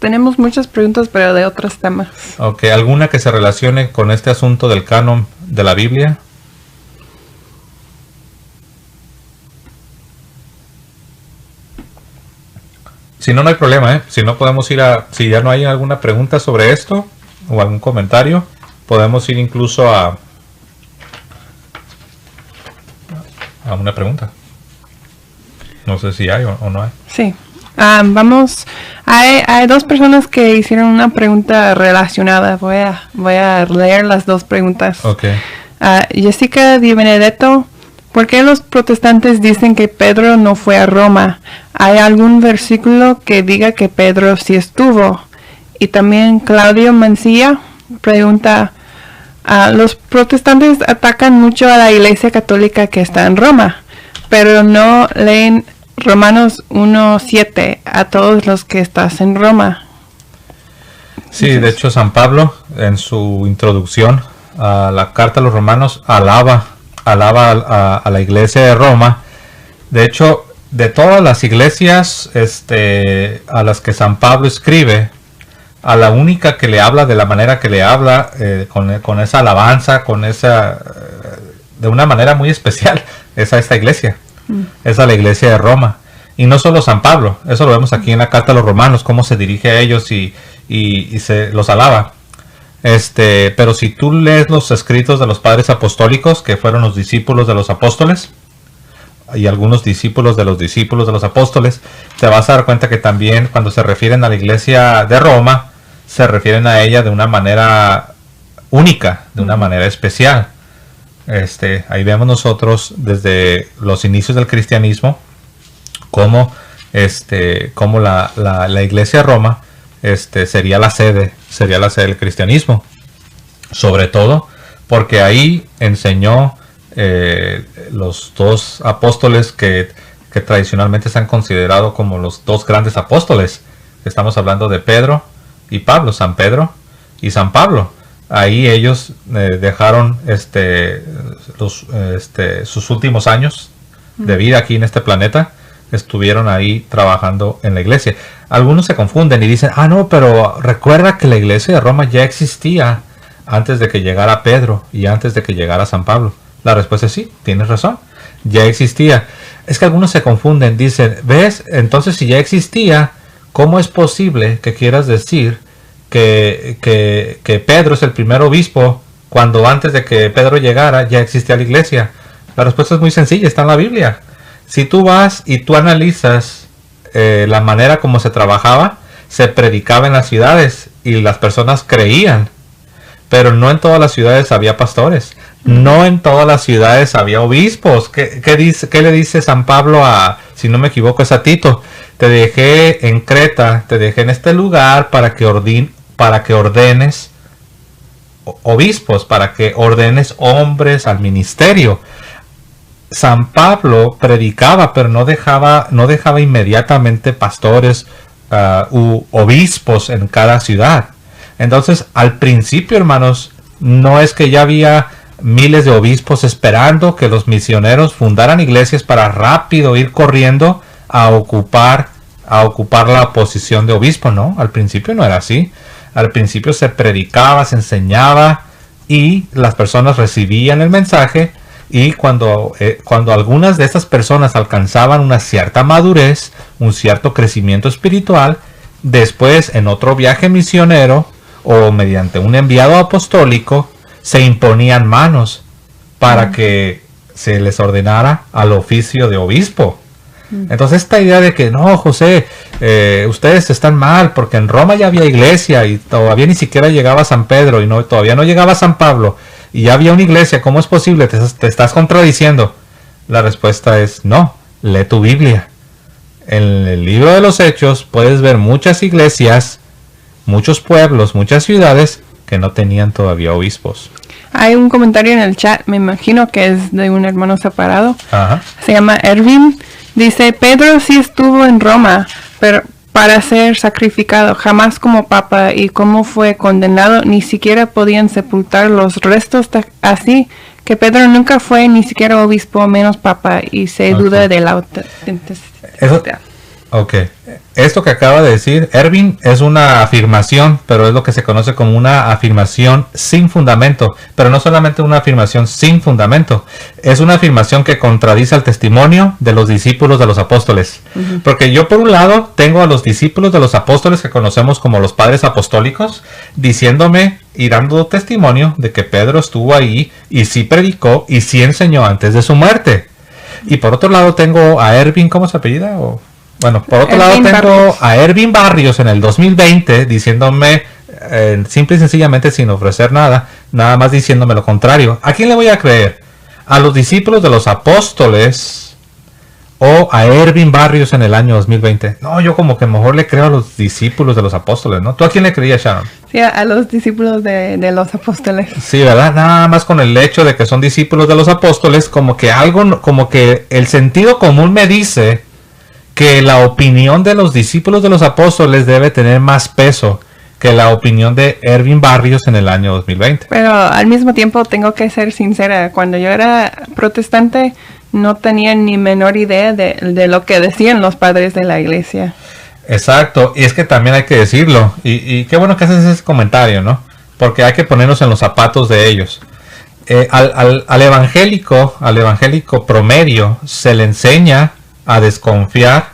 Tenemos muchas preguntas, pero de otros temas. Ok, ¿alguna que se relacione con este asunto del canon de la Biblia? Si no, no hay problema, Si no, podemos ir si ya no hay alguna pregunta sobre esto o algún comentario, podemos ir incluso a una pregunta. No sé si hay o no hay. Sí. Hay 2 personas que hicieron una pregunta relacionada. Voy a leer las 2 preguntas. Okay. Jessica Di Benedetto, ¿por qué los protestantes dicen que Pedro no fue a Roma? ¿Hay algún versículo que diga que Pedro sí estuvo? Y también Claudio Mancilla pregunta, los protestantes atacan mucho a la Iglesia Católica que está en Roma, pero no leen Romanos 1:7 a todos los que estás en Roma. Sí, de hecho San Pablo en su introducción a la carta a los romanos alaba a la iglesia de Roma. De hecho, de todas las iglesias a las que San Pablo escribe, a la única que le habla de la manera que le habla, con esa alabanza, de una manera muy especial, es a esta iglesia. Es a la iglesia de Roma. Y no solo San Pablo, eso lo vemos aquí en la carta a los romanos, cómo se dirige a ellos y se los alaba. Pero si tú lees los escritos de los padres apostólicos, que fueron los discípulos de los apóstoles, y algunos discípulos de los apóstoles, te vas a dar cuenta que también cuando se refieren a la iglesia de Roma, se refieren a ella de una manera única, de una manera especial. Ahí vemos nosotros desde los inicios del cristianismo cómo la iglesia de Roma sería la sede del cristianismo, sobre todo porque ahí enseñó los 2 apóstoles que que tradicionalmente se han considerado como los dos grandes apóstoles. Estamos hablando de Pedro y Pablo, San Pedro y San Pablo. Ahí ellos dejaron sus últimos años de vida aquí en este planeta. Estuvieron ahí trabajando en la iglesia. Algunos se confunden y dicen, no, pero recuerda que la iglesia de Roma ya existía antes de que llegara Pedro y antes de que llegara San Pablo. La respuesta es sí, tienes razón, ya existía. Es que algunos se confunden, dicen, ¿ves? Entonces si ya existía, ¿cómo es posible que quieras decir que Pedro es el primer obispo cuando antes de que Pedro llegara ya existía la iglesia? La respuesta es muy sencilla, está en la Biblia. Si tú vas y tú analizas la manera como se trabajaba, se predicaba en las ciudades y las personas creían, pero no en todas las ciudades había pastores, no en todas las ciudades había obispos. ¿Qué le dice San Pablo si no me equivoco, es a Tito? Te dejé en Creta, te dejé en este lugar para que ordenes obispos, para que ordenes hombres al ministerio. San Pablo predicaba, pero no dejaba inmediatamente pastores u obispos en cada ciudad. Entonces, al principio, hermanos, no es que ya había miles de obispos esperando que los misioneros fundaran iglesias para rápido ir corriendo a ocupar la posición de obispo, ¿no? Al principio no era así. Al principio se predicaba, se enseñaba y las personas recibían el mensaje. Y cuando algunas de estas personas alcanzaban una cierta madurez, un cierto crecimiento espiritual, después en otro viaje misionero o mediante un enviado apostólico, se imponían manos para que se les ordenara al oficio de obispo. Entonces esta idea de que no, José, ustedes están mal porque en Roma ya había iglesia y todavía ni siquiera llegaba San Pedro y todavía no llegaba San Pablo y ya había una iglesia, ¿cómo es posible? Te estás contradiciendo. La respuesta es no, lee tu Biblia. En el libro de los Hechos puedes ver muchas iglesias, muchos pueblos, muchas ciudades que no tenían todavía obispos. Hay un comentario en el chat, me imagino que es de un hermano separado. Ajá. Se llama Erwin. Dice, Pedro sí estuvo en Roma, pero para ser sacrificado, jamás como papa, y como fue condenado, ni siquiera podían sepultar los restos así, que Pedro nunca fue ni siquiera obispo, menos papa, y se duda de la autenticidad. Ok. Esto que acaba de decir Erwin es una afirmación, pero es lo que se conoce como una afirmación sin fundamento. Pero no solamente una afirmación sin fundamento, es una afirmación que contradice el testimonio de los discípulos de los apóstoles. Porque yo por un lado tengo a los discípulos de los apóstoles que conocemos como los padres apostólicos, diciéndome y dando testimonio de que Pedro estuvo ahí y sí predicó y sí enseñó antes de su muerte. Y por otro lado tengo a Erwin, ¿cómo se apellida? Bueno, por otro lado tengo a Erwin Barrios en el 2020 diciéndome, simple y sencillamente sin ofrecer nada más diciéndome lo contrario. ¿A quién le voy a creer? ¿A los discípulos de los apóstoles o a Erwin Barrios en el año 2020? No, yo como que mejor le creo a los discípulos de los apóstoles, ¿no? ¿Tú a quién le creías, Sharon? Sí, a los discípulos de los apóstoles. Sí, ¿verdad? Nada más con el hecho de que son discípulos de los apóstoles, como que el sentido común me dice que la opinión de los discípulos de los apóstoles debe tener más peso que la opinión de Erwin Barrios en el año 2020. Pero al mismo tiempo tengo que ser sincera, cuando yo era protestante no tenía ni menor idea de lo que decían los padres de la iglesia. Exacto, y es que también hay que decirlo, y qué bueno que haces ese comentario, ¿no? Porque hay que ponernos en los zapatos de ellos. Al evangélico promedio se le enseña a desconfiar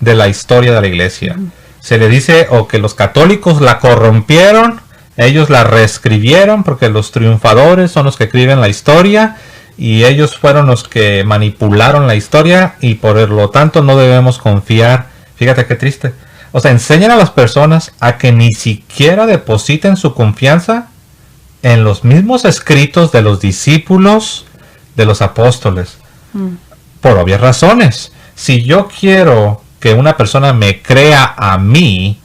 de la historia de la iglesia. Se le dice que los católicos la corrompieron, ellos la reescribieron porque los triunfadores son los que escriben la historia y ellos fueron los que manipularon la historia y por lo tanto no debemos confiar. Fíjate qué triste. O sea, enseñan a las personas a que ni siquiera depositen su confianza en los mismos escritos de los discípulos de los apóstoles. Por obvias razones. Si yo quiero que una persona me crea a mí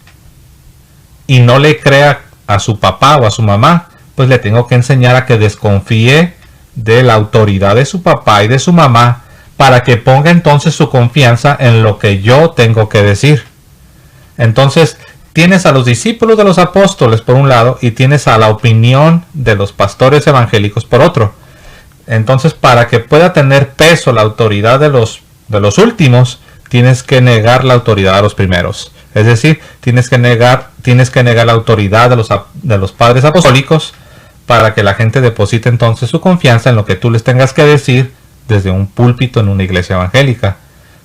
y no le crea a su papá o a su mamá, pues le tengo que enseñar a que desconfíe de la autoridad de su papá y de su mamá para que ponga entonces su confianza en lo que yo tengo que decir. Entonces, tienes a los discípulos de los apóstoles por un lado y tienes a la opinión de los pastores evangélicos por otro. Entonces, para que pueda tener peso la autoridad de los últimos, tienes que negar la autoridad de los primeros. Es decir, tienes que negar la autoridad de los padres apostólicos para que la gente deposite entonces su confianza en lo que tú les tengas que decir desde un púlpito en una iglesia evangélica.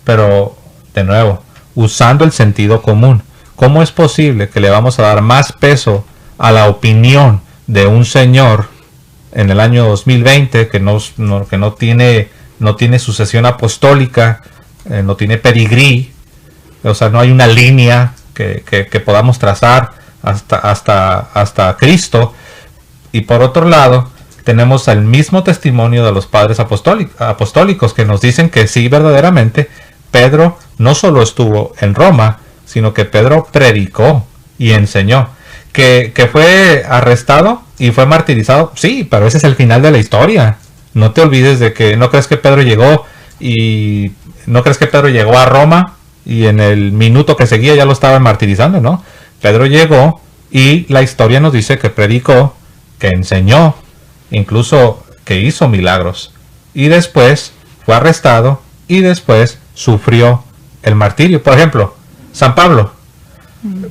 Pero, de nuevo, usando el sentido común. ¿Cómo es posible que le vamos a dar más peso a la opinión de un señor en el año 2020 que no tiene sucesión apostólica, no tiene pedigrí, o sea, no hay una línea que podamos trazar hasta Cristo? Y por otro lado, tenemos el mismo testimonio de los padres apostólicos que nos dicen que sí, verdaderamente, Pedro no solo estuvo en Roma, sino que Pedro predicó y enseñó. Que fue arrestado y fue martirizado, sí, pero ese es el final de la historia. No te olvides de que no crees que Pedro llegó a Roma y en el minuto que seguía ya lo estaban martirizando, ¿no? Pedro llegó y la historia nos dice que predicó, que enseñó, incluso que hizo milagros. Y después fue arrestado y después sufrió el martirio. Por ejemplo, San Pablo.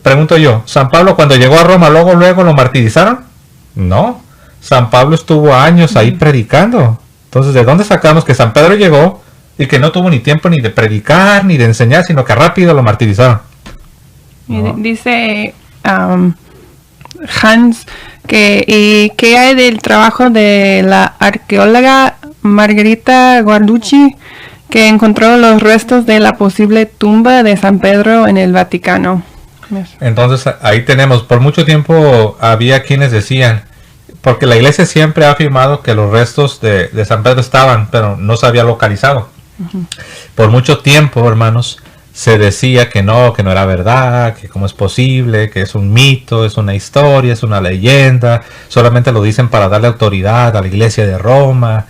Pregunto yo, ¿San Pablo cuando llegó a Roma luego lo martirizaron? No. San Pablo estuvo años ahí predicando. Entonces, ¿de dónde sacamos que San Pedro llegó y que no tuvo ni tiempo ni de predicar ni de enseñar, sino que rápido lo martirizaron? No. Dice Hans ¿qué hay del trabajo de la arqueóloga Margherita Guarducci, que encontró los restos de la posible tumba de San Pedro en el Vaticano? Entonces ahí tenemos, por mucho tiempo había quienes decían, porque la iglesia siempre ha afirmado que los restos de San Pedro estaban, pero no se había localizado. Por mucho tiempo, hermanos, se decía que no era verdad, que cómo es posible, que es un mito, es una historia, es una leyenda, solamente lo dicen para darle autoridad a la iglesia de Roma.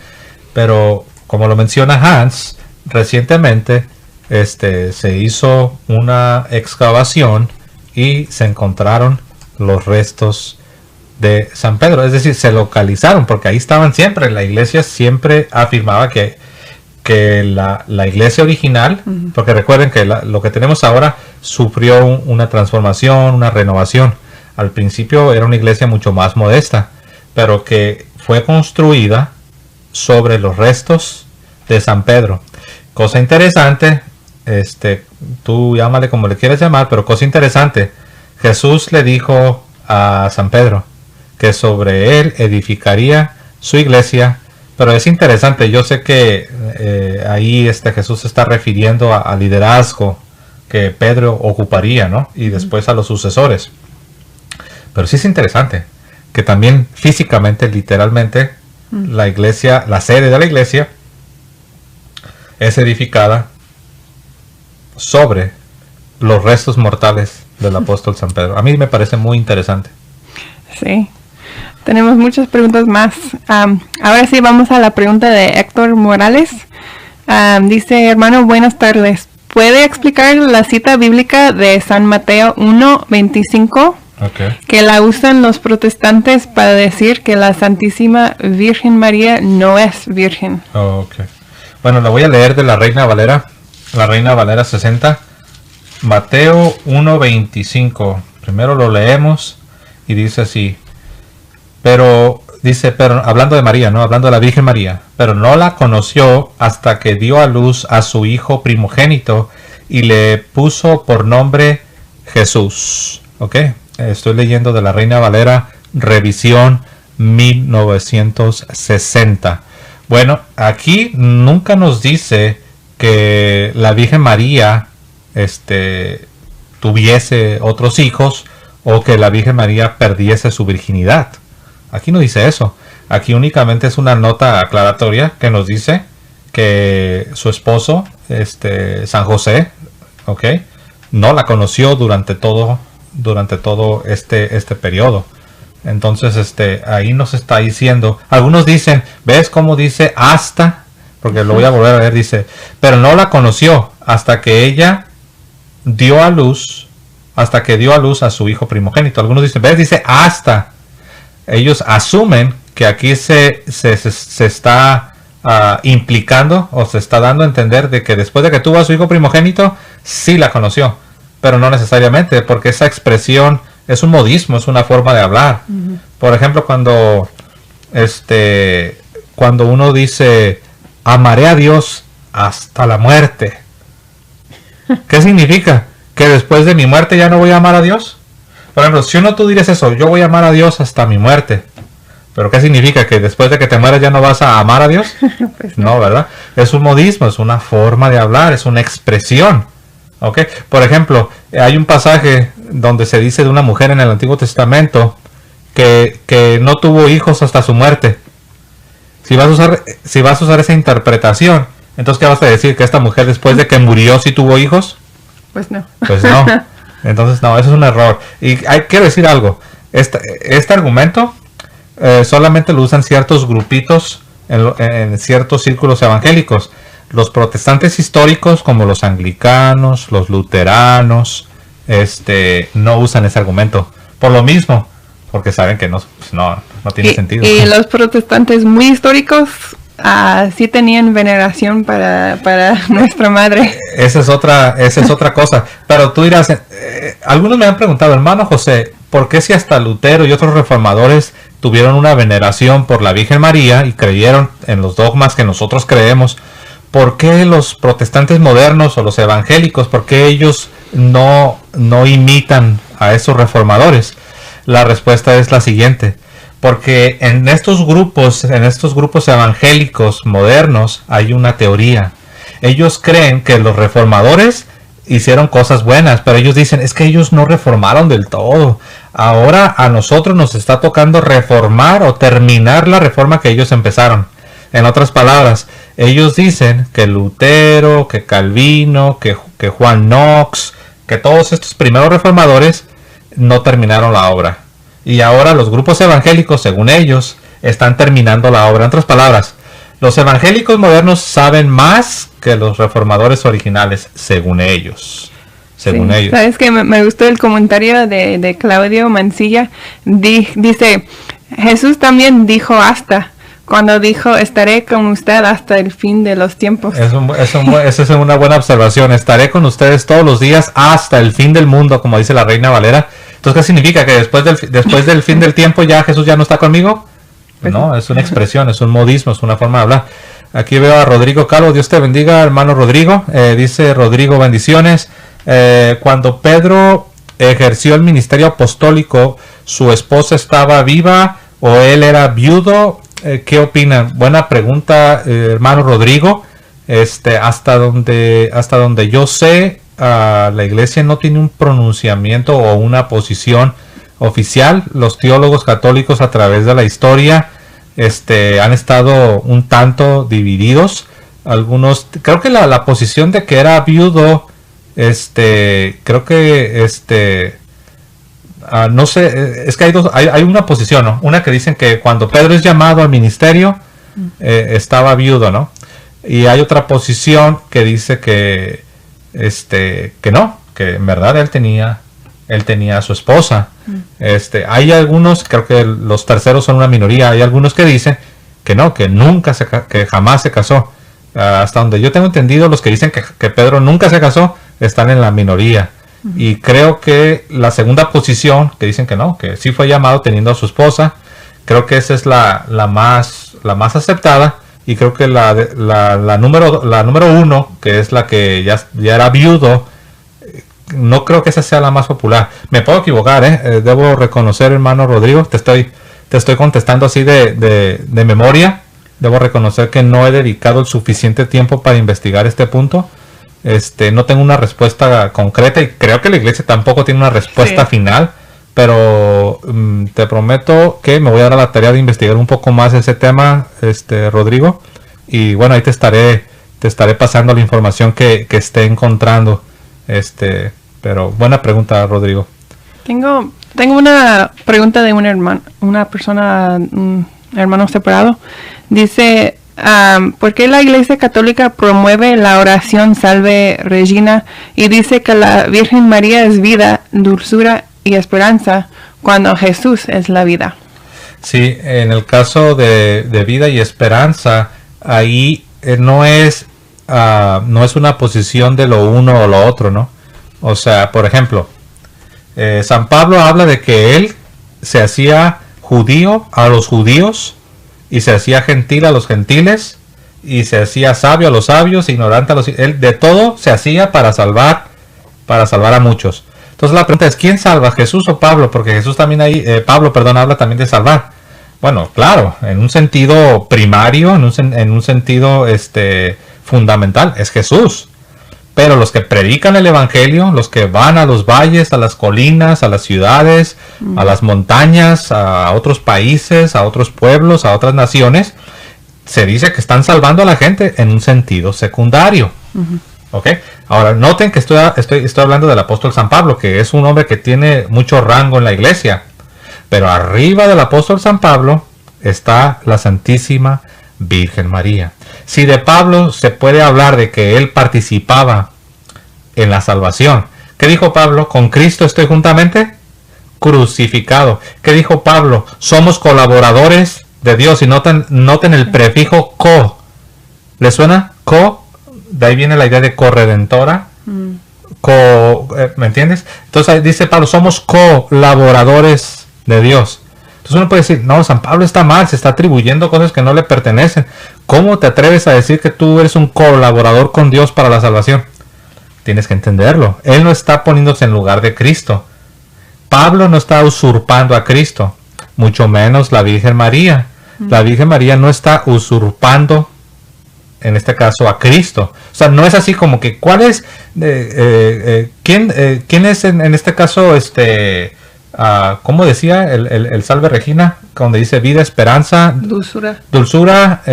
Pero como lo menciona Hans, recientemente se hizo una excavación y se encontraron los restos de San Pedro, es decir, se localizaron porque ahí estaban siempre. La iglesia siempre afirmaba que la iglesia original, porque recuerden que lo que tenemos ahora sufrió una transformación, una renovación. Al principio era una iglesia mucho más modesta, pero que fue construida sobre los restos de San Pedro. Cosa interesante, tú llámale como le quieras llamar, pero cosa interesante, Jesús le dijo a San Pedro que sobre él edificaría su iglesia. Pero es interesante, yo sé que ahí Jesús se está refiriendo al liderazgo que Pedro ocuparía, ¿no? Y después a los sucesores. Pero sí es interesante que también físicamente, literalmente, la iglesia, la sede de la iglesia, es edificada sobre los restos mortales del apóstol San Pedro. A mí me parece muy interesante. Sí. Tenemos muchas preguntas más. Ahora sí vamos a la pregunta de Héctor Morales. Dice, hermano, buenas tardes. ¿Puede explicar la cita bíblica de San Mateo 1:25? Okay. Que la usan los protestantes para decir que la Santísima Virgen María no es virgen. Okay. Bueno, la voy a leer de la Reina Valera 60. Mateo 1:25. Primero lo leemos y dice así. Pero hablando de María, ¿no? Hablando de la Virgen María. Pero no la conoció hasta que dio a luz a su hijo primogénito y le puso por nombre Jesús. ¿Ok? Estoy leyendo de la Reina Valera, revisión 1960. Bueno, aquí nunca nos dice que la Virgen María tuviese otros hijos o que la Virgen María perdiese su virginidad. Aquí no dice eso. Aquí únicamente es una nota aclaratoria que nos dice que su esposo, San José, ¿ok?, no la conoció durante todo este periodo. Entonces, ahí nos está diciendo. Algunos dicen, ¿ves cómo dice hasta? porque lo voy a volver a ver, dice, pero no la conoció hasta que ella dio a luz, hasta que dio a luz a su hijo primogénito. Algunos dicen, ¿ves? Dice hasta. Ellos asumen que aquí se está implicando o se está dando a entender de que después de que tuvo a su hijo primogénito, sí la conoció, pero no necesariamente, porque esa expresión es un modismo, es una forma de hablar. Por ejemplo, cuando uno dice, amaré a Dios hasta la muerte, ¿qué significa? ¿Que después de mi muerte ya no voy a amar a Dios? Por ejemplo, si tú dices eso, yo voy a amar a Dios hasta mi muerte, ¿pero qué significa? ¿Que después de que te mueras ya no vas a amar a Dios? Pues no, ¿verdad? Es un modismo, es una forma de hablar, es una expresión. ¿Ok? Por ejemplo, hay un pasaje donde se dice de una mujer en el Antiguo Testamento que no tuvo hijos hasta su muerte. Si vas a usar esa interpretación, entonces ¿qué vas a decir? ¿Que esta mujer después de que murió sí tuvo hijos? Pues no. Pues no. Entonces no, eso es un error. Y quiero decir algo. Este argumento solamente lo usan ciertos grupitos en ciertos círculos evangélicos. Los protestantes históricos, como los anglicanos, los luteranos, no usan ese argumento. Por lo mismo, porque saben que no tiene sentido. Y los protestantes muy históricos sí tenían veneración para nuestra madre. Esa es otra cosa. Pero tú dirás, algunos me han preguntado, hermano José, ¿por qué si hasta Lutero y otros reformadores tuvieron una veneración por la Virgen María y creyeron en los dogmas que nosotros creemos? ¿Por qué los protestantes modernos o los evangélicos, por qué ellos no imitan a esos reformadores? La respuesta es la siguiente. Porque en estos grupos evangélicos modernos hay una teoría. Ellos creen que los reformadores hicieron cosas buenas, pero ellos dicen, es que ellos no reformaron del todo. Ahora a nosotros nos está tocando reformar o terminar la reforma que ellos empezaron. En otras palabras, ellos dicen que Lutero, que Calvino, que Juan Knox, que todos estos primeros reformadores no terminaron la obra. Y ahora los grupos evangélicos, según ellos, están terminando la obra. En otras palabras, los evangélicos modernos saben más que los reformadores originales, según ellos. Según ellos. ¿Sabes qué? Me gustó el comentario de Claudio Mancilla. Dice, Jesús también dijo hasta. Cuando dijo, estaré con usted hasta el fin de los tiempos. Esa es una buena observación. Estaré con ustedes todos los días hasta el fin del mundo, como dice la Reina Valera. Entonces, ¿qué significa? ¿Que después del fin del tiempo ya Jesús ya no está conmigo? Pues no, es una expresión, es un modismo, es una forma de hablar. Aquí veo a Rodrigo Calvo. Dios te bendiga, hermano Rodrigo. Dice Rodrigo, bendiciones. Cuando Pedro ejerció el ministerio apostólico, ¿su esposa estaba viva o él era viudo? ¿Qué opinan? Buena pregunta, hermano Rodrigo. Hasta donde yo sé, la iglesia no tiene un pronunciamiento o una posición oficial. Los teólogos católicos a través de la historia han estado un tanto divididos. Algunos, creo que la posición de que era viudo, creo que no sé, es que hay una posición, ¿no? Una que dicen que cuando Pedro es llamado al ministerio, estaba viudo, ¿no? Y hay otra posición que dice que no, que en verdad él tenía a su esposa. Hay algunos, creo que los terceros son una minoría, hay algunos que dicen que no, que jamás se casó. Hasta donde yo tengo entendido, los que dicen que Pedro nunca se casó están en la minoría. Y creo que la segunda posición, que dicen que no, que sí fue llamado teniendo a su esposa, creo que esa es la más aceptada. Y creo que la número uno, que es la que ya era viudo, no creo que esa sea la más popular. Me puedo equivocar, debo reconocer, hermano Rodrigo, te estoy contestando así de memoria. Debo reconocer que no he dedicado el suficiente tiempo para investigar este punto. No tengo una respuesta concreta y creo que la iglesia tampoco tiene una respuesta final, pero te prometo que me voy a dar a la tarea de investigar un poco más ese tema, Rodrigo, y bueno, ahí te estaré pasando la información que esté encontrando, pero buena pregunta, Rodrigo. Tengo una pregunta de un hermano separado. Dice, ¿por qué la Iglesia Católica promueve la oración Salve Regina y dice que la Virgen María es vida, dulzura y esperanza cuando Jesús es la vida? Sí, en el caso de vida y esperanza, ahí no es una posición de lo uno o lo otro, ¿no? O sea, por ejemplo, San Pablo habla de que él se hacía judío a los judíos y se hacía gentil a los gentiles y se hacía sabio a los sabios, ignorante a los... Él de todo se hacía para salvar a muchos. Entonces la pregunta es, ¿quién salva, Jesús o Pablo? Porque Jesús también Pablo, habla también de salvar. Bueno, claro, en un sentido primario, en un sentido fundamental, es Jesús. Pero los que predican el evangelio, los que van a los valles, a las colinas, a las ciudades, a las montañas, a otros países, a otros pueblos, a otras naciones, se dice que están salvando a la gente en un sentido secundario. ¿Ok? Ahora, noten que estoy hablando del apóstol San Pablo, que es un hombre que tiene mucho rango en la iglesia. Pero arriba del apóstol San Pablo está la Santísima Virgen María. Si de Pablo se puede hablar de que él participaba en la salvación, ¿qué dijo Pablo? Con Cristo estoy juntamente crucificado. ¿Qué dijo Pablo? Somos colaboradores de Dios. Y noten el prefijo co. ¿Le suena? Co. De ahí viene la idea de corredentora. ¿Me entiendes? Entonces dice Pablo, somos colaboradores de Dios. Entonces uno puede decir, no, San Pablo está mal, se está atribuyendo cosas que no le pertenecen. ¿Cómo te atreves a decir que tú eres un colaborador con Dios para la salvación? Tienes que entenderlo. Él no está poniéndose en lugar de Cristo. Pablo no está usurpando a Cristo, mucho menos la Virgen María. La Virgen María no está usurpando, en este caso, a Cristo. O sea, no es así como que, ¿cuál es? ¿Quién es en este caso, ¿cómo decía el Salve Regina? Donde dice vida, esperanza, dulzura,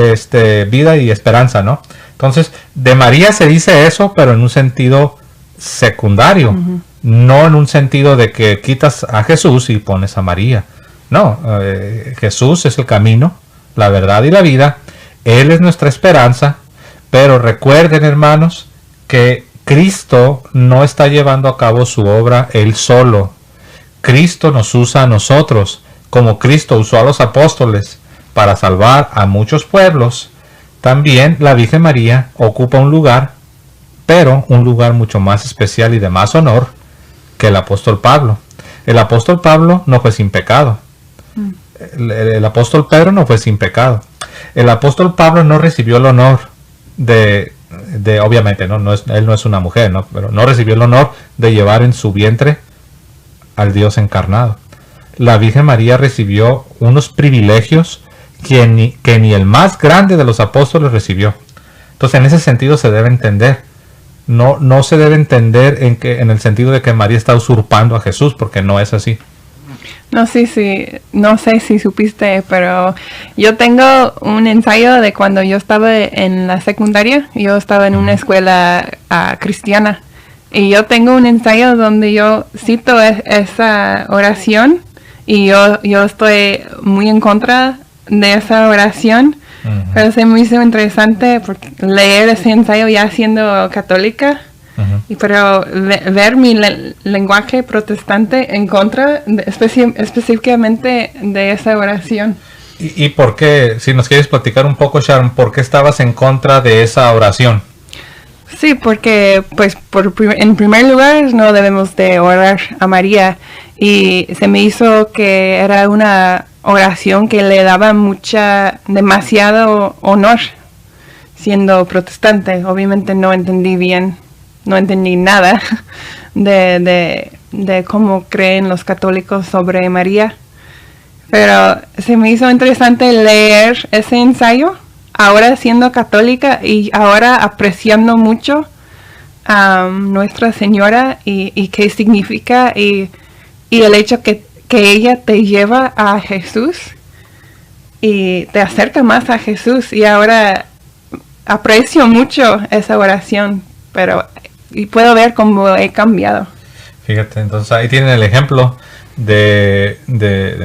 vida y esperanza, ¿no? Entonces, de María se dice eso, pero en un sentido secundario, no en un sentido de que quitas a Jesús y pones a María. No, Jesús es el camino, la verdad y la vida. Él es nuestra esperanza, pero recuerden, hermanos, que Cristo no está llevando a cabo su obra él solo. Cristo nos usa a nosotros, como Cristo usó a los apóstoles para salvar a muchos pueblos. También la Virgen María ocupa un lugar, pero un lugar mucho más especial y de más honor que el apóstol Pablo. El apóstol Pablo no fue sin pecado. El apóstol Pedro no fue sin pecado. El apóstol Pablo no recibió el honor de obviamente, él no es una mujer, ¿no? Pero no recibió el honor de llevar en su vientre al Dios encarnado. La Virgen María recibió unos privilegios que ni el más grande de los apóstoles recibió. Entonces, en ese sentido se debe entender. No se debe entender en el sentido de que María está usurpando a Jesús, porque no es así. No sé si supiste, pero yo tengo un ensayo de cuando yo estaba en la secundaria. Yo estaba en una escuela cristiana. Y yo tengo un ensayo donde yo cito esa oración. Y yo estoy muy en contra de esa oración. Pero se me hizo interesante leer ese ensayo ya siendo católica. Pero ver mi lenguaje protestante en contra, específicamente de esa oración. ¿Y por qué? Si nos quieres platicar un poco, Sharon, ¿por qué estabas en contra de esa oración? Sí, porque pues en primer lugar no debemos de orar a María. Y se me hizo que era una oración que le daba demasiado honor siendo protestante. Obviamente no entendí nada de cómo creen los católicos sobre María. Pero se me hizo interesante leer ese ensayo, ahora siendo católica y ahora apreciando mucho a Nuestra Señora y qué significa y el hecho que ella te lleva a Jesús y te acerca más a Jesús. Y ahora aprecio mucho esa oración, y puedo ver cómo he cambiado. Fíjate, entonces ahí tienen el ejemplo de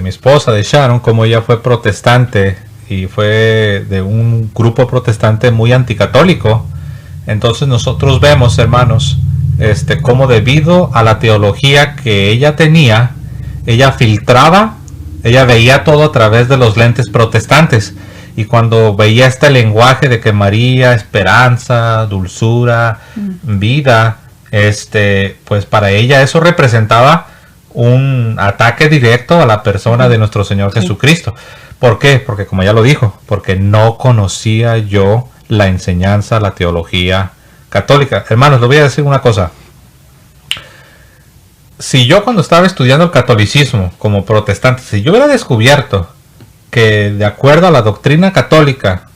mi esposa, de Sharon, como ella fue protestante y fue de un grupo protestante muy anticatólico. Entonces nosotros vemos, hermanos, cómo debido a la teología que ella tenía, ella filtraba, ella veía todo a través de los lentes protestantes. Y cuando veía este lenguaje de que María, esperanza, dulzura, vida, pues para ella eso representaba un ataque directo a la persona de nuestro Señor Jesucristo. ¿Por qué? Porque como ya lo dijo, porque no conocía yo la enseñanza, la teología católica. Hermanos, les voy a decir una cosa. Si yo cuando estaba estudiando el catolicismo como protestante, si yo hubiera descubierto que de acuerdo a la doctrina católica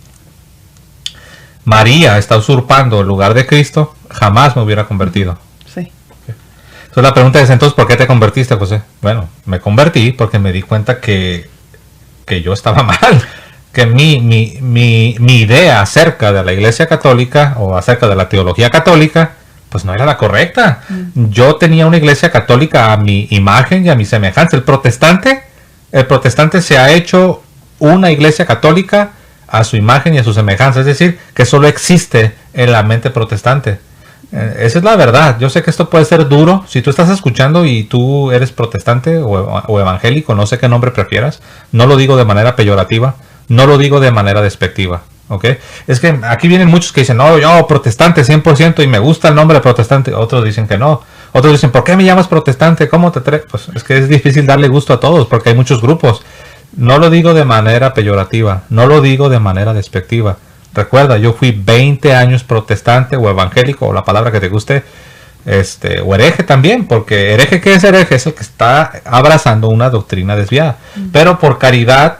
María está usurpando el lugar de Cristo, jamás me hubiera convertido. Sí. Entonces la pregunta es, entonces, ¿por qué te convertiste, José? Bueno, me convertí porque me di cuenta que yo estaba mal, que mi idea acerca de la Iglesia Católica o acerca de la teología católica, pues no era la correcta. Yo tenía una Iglesia Católica a mi imagen y a mi semejanza. El protestante se ha hecho una Iglesia Católica a su imagen y a su semejanza, es decir, que solo existe en la mente protestante. Esa es la verdad. Yo sé que esto puede ser duro. Si tú estás escuchando y tú eres protestante o evangélico, no sé qué nombre prefieras, no lo digo de manera peyorativa, no lo digo de manera despectiva, ¿ok? Es que aquí vienen muchos que dicen, no, yo protestante 100% y me gusta el nombre protestante. Otros dicen que no. Otros dicen, ¿por qué me llamas protestante? ¿Cómo te atreves? Pues es que es difícil darle gusto a todos porque hay muchos grupos. No lo digo de manera peyorativa, no lo digo de manera despectiva. Recuerda, yo fui 20 años protestante o evangélico, o la palabra que te guste, o hereje también, porque hereje, ¿qué es hereje? Es el que está abrazando una doctrina desviada. Pero por caridad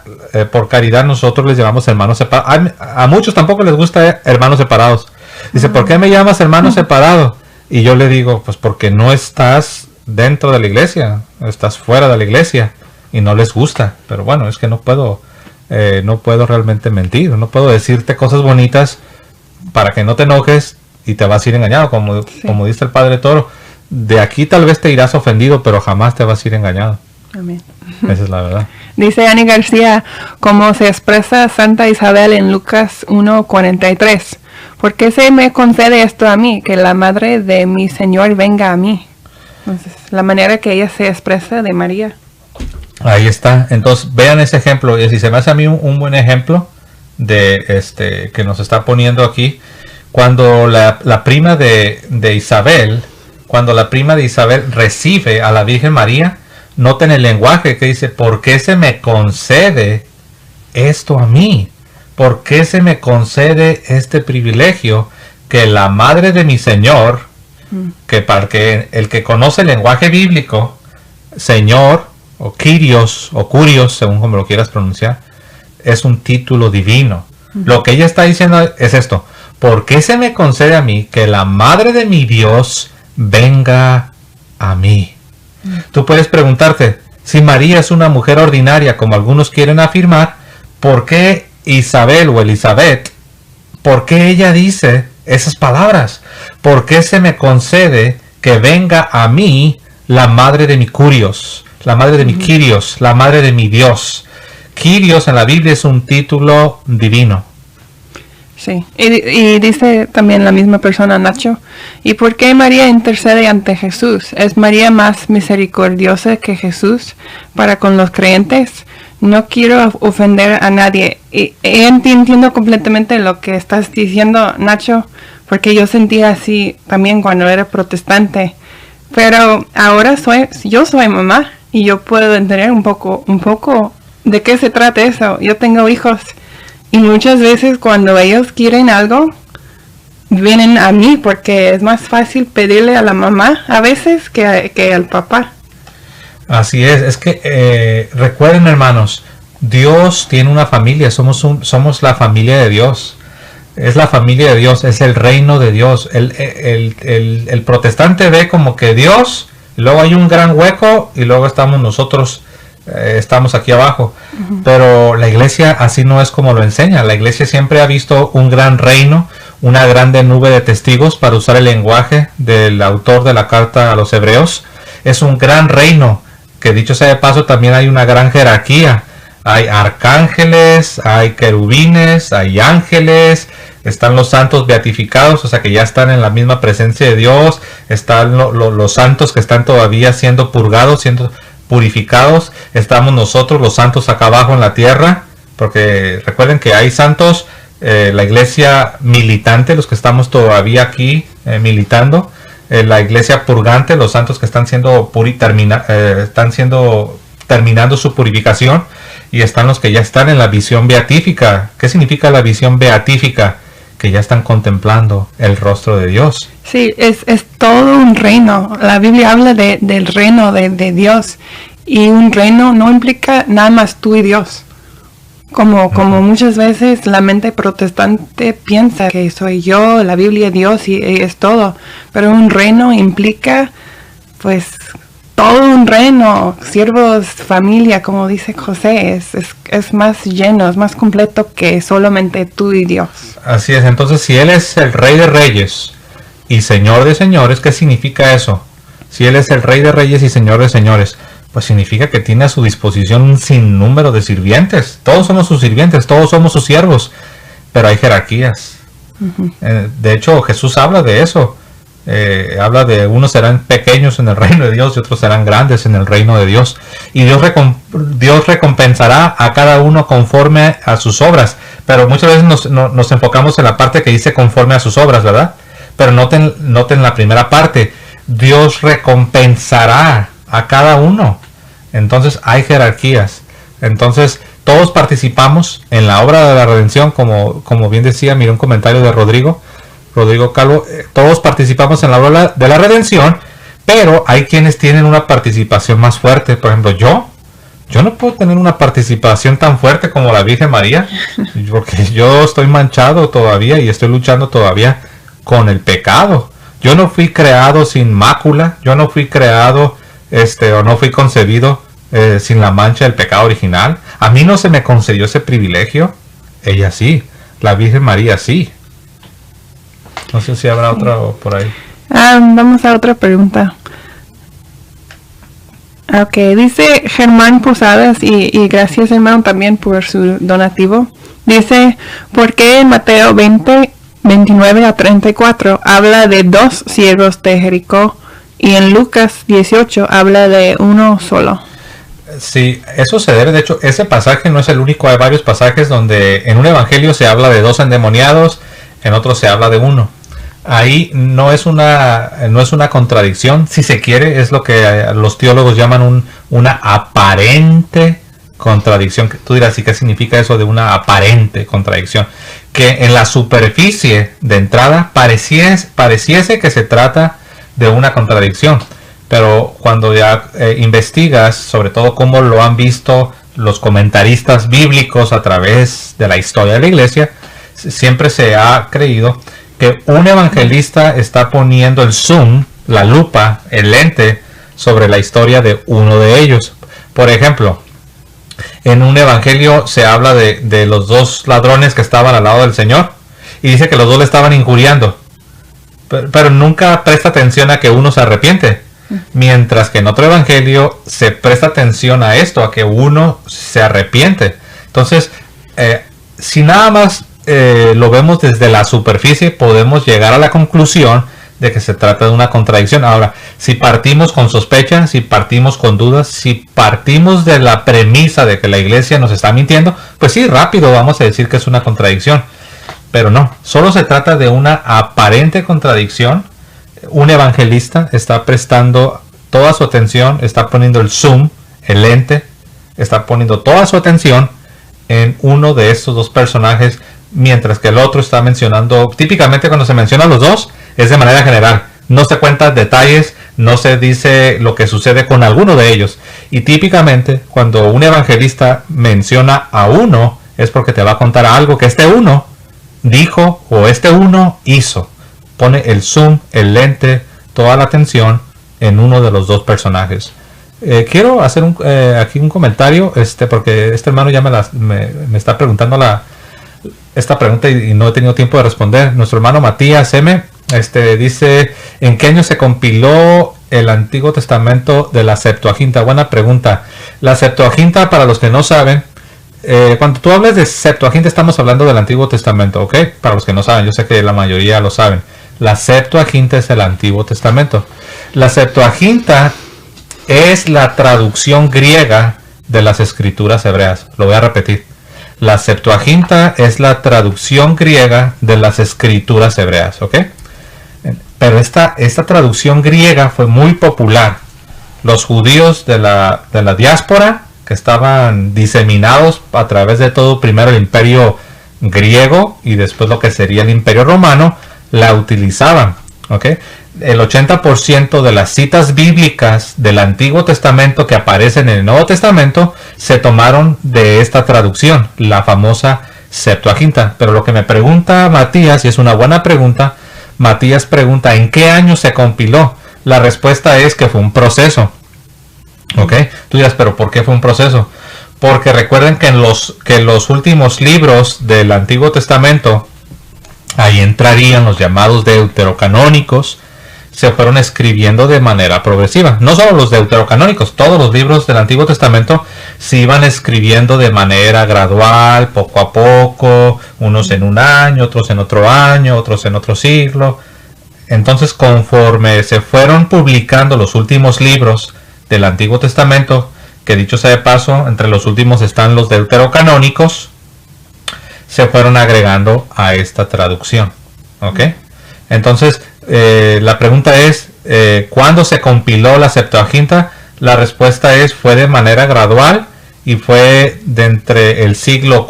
nosotros les llamamos hermanos separados. A muchos tampoco les gusta hermanos separados. Dice, ¿por qué me llamas hermano separado? Y yo le digo, pues porque no estás dentro de la iglesia, estás fuera de la iglesia y no les gusta. Pero bueno, es que no puedo realmente mentir, no puedo decirte cosas bonitas para que no te enojes y te vas a ir engañado, como dice el Padre Toro. De aquí tal vez te irás ofendido, pero jamás te vas a ir engañado. Amén. Esa es la verdad. Dice Ani García, como se expresa Santa Isabel en Lucas 1:43. ¿Por qué se me concede esto a mí, que la madre de mi Señor venga a mí? Entonces, la manera que ella se expresa de María. Ahí está. Entonces, vean ese ejemplo. Y si se me hace a mí un buen ejemplo de que nos está poniendo aquí, cuando la prima de Isabel, recibe a la Virgen María, noten el lenguaje que dice, ¿por qué se me concede esto a mí? ¿Por qué se me concede este privilegio que la madre de mi Señor, que para que el que conoce el lenguaje bíblico, Señor, o Kyrios, o Curios, según como lo quieras pronunciar, es un título divino. Lo que ella está diciendo es esto: ¿por qué se me concede a mí que la madre de mi Dios venga a mí? Tú puedes preguntarte, si María es una mujer ordinaria, como algunos quieren afirmar, ¿por qué Isabel o Elizabeth, por qué ella dice esas palabras? ¿Por qué se me concede que venga a mí la madre de mi Curios, la madre de mi Kyrios, la madre de mi Dios? Kyrios en la Biblia es un título divino. Sí, y dice también la misma persona, Nacho, ¿y por qué María intercede ante Jesús? ¿Es María más misericordiosa que Jesús para con los creyentes? No quiero ofender a nadie. Y entiendo completamente lo que estás diciendo, Nacho, porque yo sentía así también cuando era protestante. Pero ahora yo soy mamá y yo puedo entender un poco de qué se trata eso. Yo tengo hijos y muchas veces cuando ellos quieren algo, vienen a mí porque es más fácil pedirle a la mamá a veces que al papá. Así es que recuerden, hermanos, Dios tiene una familia, somos la familia de Dios. Es la familia de Dios, es el reino de Dios. El protestante ve como que Dios, luego hay un gran hueco y luego estamos nosotros, estamos aquí abajo. Pero la iglesia así no es como lo enseña. La iglesia siempre ha visto un gran reino, una grande nube de testigos, para usar el lenguaje del autor de la carta a los Hebreos. Es un gran reino, que dicho sea de paso también hay una gran jerarquía. Hay arcángeles, hay querubines, hay ángeles, están los santos beatificados, o sea que ya están en la misma presencia de Dios, están los santos que están todavía siendo purgados, siendo purificados, estamos nosotros los santos acá abajo en la tierra, porque recuerden que hay santos, la iglesia militante, los que estamos todavía aquí militando, la iglesia purgante, los santos que están siendo terminando su purificación, y están los que ya están en la visión beatífica. ¿Qué significa la visión beatífica? Que ya están contemplando el rostro de Dios. Sí, es todo un reino. La Biblia habla del reino de Dios, y un reino no implica nada más tú y Dios. Como muchas veces la mente protestante piensa que soy yo, la Biblia, Dios y es todo. Pero un reino implica, pues, todo un reino, siervos, familia, como dice José, es más lleno, es más completo que solamente tú y Dios. Así es, entonces si Él es el Rey de Reyes y Señor de Señores, ¿qué significa eso? Si Él es el Rey de Reyes y Señor de Señores, pues significa que tiene a su disposición un sinnúmero de sirvientes. Todos somos sus sirvientes, todos somos sus siervos, pero hay jerarquías. De hecho, Jesús habla de eso. Habla de unos serán pequeños en el reino de Dios y otros serán grandes en el reino de Dios. Y Dios recompensará a cada uno conforme a sus obras. Pero muchas veces nos enfocamos en la parte que dice conforme a sus obras, ¿verdad? Pero noten la primera parte. Dios recompensará a cada uno. Entonces hay jerarquías. Entonces todos participamos en la obra de la redención, como bien decía, miré un comentario de Rodrigo Calvo, todos participamos en la obra de la redención, pero hay quienes tienen una participación más fuerte. Por ejemplo, yo no puedo tener una participación tan fuerte como la Virgen María, porque yo estoy manchado todavía y estoy luchando todavía con el pecado. Yo no fui creado sin mácula, yo no fui creado o no fui concebido sin la mancha del pecado original. A mí no se me concedió ese privilegio, ella sí, la Virgen María sí. No sé si habrá otra por ahí. Vamos a otra pregunta. Ok, dice Germán Posadas, y gracias hermano también por su donativo. Dice, ¿por qué en Mateo 20, 29 a 34 habla de 2 siervos de Jericó, y en Lucas 18 habla de uno solo? Sí, eso se debe, de hecho, ese pasaje no es el único, hay varios pasajes donde en un evangelio se habla de 2 endemoniados, en otro se habla de 1. Ahí no es una contradicción, si se quiere, es lo que los teólogos llaman una aparente contradicción. Tú dirás, ¿y qué significa eso de una aparente contradicción? Que en la superficie de entrada pareciese que se trata de una contradicción, pero cuando ya investigas, sobre todo cómo lo han visto los comentaristas bíblicos a través de la historia de la iglesia, siempre se ha creído que un evangelista está poniendo el zoom, la lupa, el lente sobre la historia de uno de ellos. Por ejemplo, en un evangelio se habla de los 2 ladrones que estaban al lado del Señor, y dice que los 2 le estaban injuriando, pero nunca presta atención a que uno se arrepiente, mientras que en otro evangelio se presta atención a esto, a que uno se arrepiente. Entonces, si nada más lo vemos desde la superficie, podemos llegar a la conclusión de que se trata de una contradicción. Ahora, si partimos con sospecha, si partimos con dudas, si partimos de la premisa de que la iglesia nos está mintiendo, pues sí, rápido vamos a decir que es una contradicción. Pero no, solo se trata de una aparente contradicción. Un evangelista está prestando toda su atención, está poniendo el zoom, el lente, está poniendo toda su atención en uno de estos 2 personajes, mientras que el otro está mencionando, típicamente cuando se mencionan los 2, es de manera general. No se cuentan detalles, no se dice lo que sucede con alguno de ellos. Y típicamente cuando un evangelista menciona a uno, es porque te va a contar algo que este uno dijo o este uno hizo. Pone el zoom, el lente, toda la atención en uno de los 2 personajes. Quiero hacer aquí un comentario, porque este hermano ya me está preguntando esta pregunta y no he tenido tiempo de responder. Nuestro hermano Matías M. Dice, ¿en qué año se compiló el Antiguo Testamento de la Septuaginta? Buena pregunta. La Septuaginta, para los que no saben, Cuando tú hablas de Septuaginta estamos hablando del Antiguo Testamento, ¿ok? Para los que no saben, yo sé que la mayoría lo saben. La Septuaginta es el Antiguo Testamento. La Septuaginta es la traducción griega de las escrituras hebreas. Lo voy a repetir. La Septuaginta es la traducción griega de las escrituras hebreas, ¿ok? Pero esta traducción griega fue muy popular. Los judíos de la diáspora, que estaban diseminados a través de todo, primero el imperio griego y después lo que sería el imperio romano, la utilizaban, ¿ok? El 80% de las citas bíblicas del Antiguo Testamento que aparecen en el Nuevo Testamento se tomaron de esta traducción, la famosa Septuaginta. Pero lo que me pregunta Matías, y es una buena pregunta, Matías pregunta, ¿en qué año se compiló? La respuesta es que fue un proceso. ¿Ok? Tú dirás, ¿pero por qué fue un proceso? Porque recuerden que en los últimos libros del Antiguo Testamento, ahí entrarían los llamados deuterocanónicos, se fueron escribiendo de manera progresiva. No solo los deuterocanónicos, todos los libros del Antiguo Testamento se iban escribiendo de manera gradual, poco a poco, unos en un año, otros en otro año, otros en otro siglo. Entonces, conforme se fueron publicando los últimos libros del Antiguo Testamento, que dicho sea de paso, entre los últimos están los deuterocanónicos, se fueron agregando a esta traducción. ¿Ok? Entonces, la pregunta es, ¿cuándo se compiló la Septuaginta? La respuesta es, fue de manera gradual y fue de entre el siglo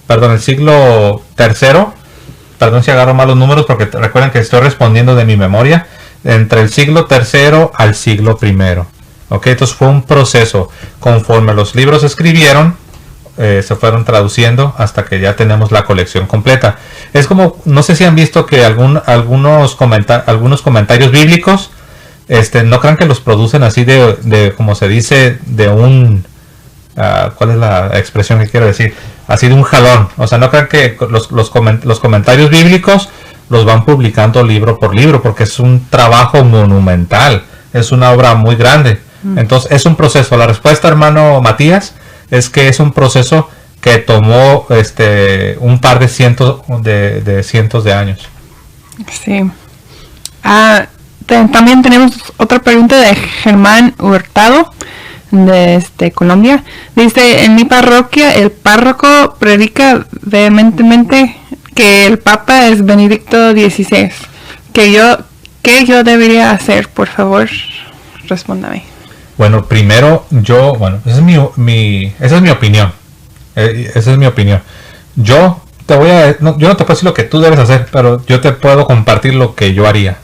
el siglo tercero, perdón si agarro mal los números porque recuerden que estoy respondiendo de mi memoria, entre el siglo tercero al siglo primero. ¿Ok? Entonces fue un proceso. Conforme los libros se escribieron, se fueron traduciendo hasta que ya tenemos la colección completa. Es como, no sé si han visto que algunos comentarios bíblicos, no crean que los producen así de como se dice, de un, ¿cuál es la expresión que quiero decir? Así de un jalón. O sea, no crean que los comentarios bíblicos los van publicando libro por libro, porque es un trabajo monumental, es una obra muy grande. Entonces es un proceso. La respuesta, hermano Matías, es que es un proceso que tomó un par de cientos de años. Sí. También tenemos otra pregunta de Germán Hurtado de Colombia. Dice, en mi parroquia el párroco predica vehementemente que el Papa es Benedicto XVI. ¿Qué yo debería hacer? Por favor, respóndame. Bueno, primero esa es mi opinión. Esa es mi opinión. Yo no te puedo decir lo que tú debes hacer, pero yo te puedo compartir lo que yo haría.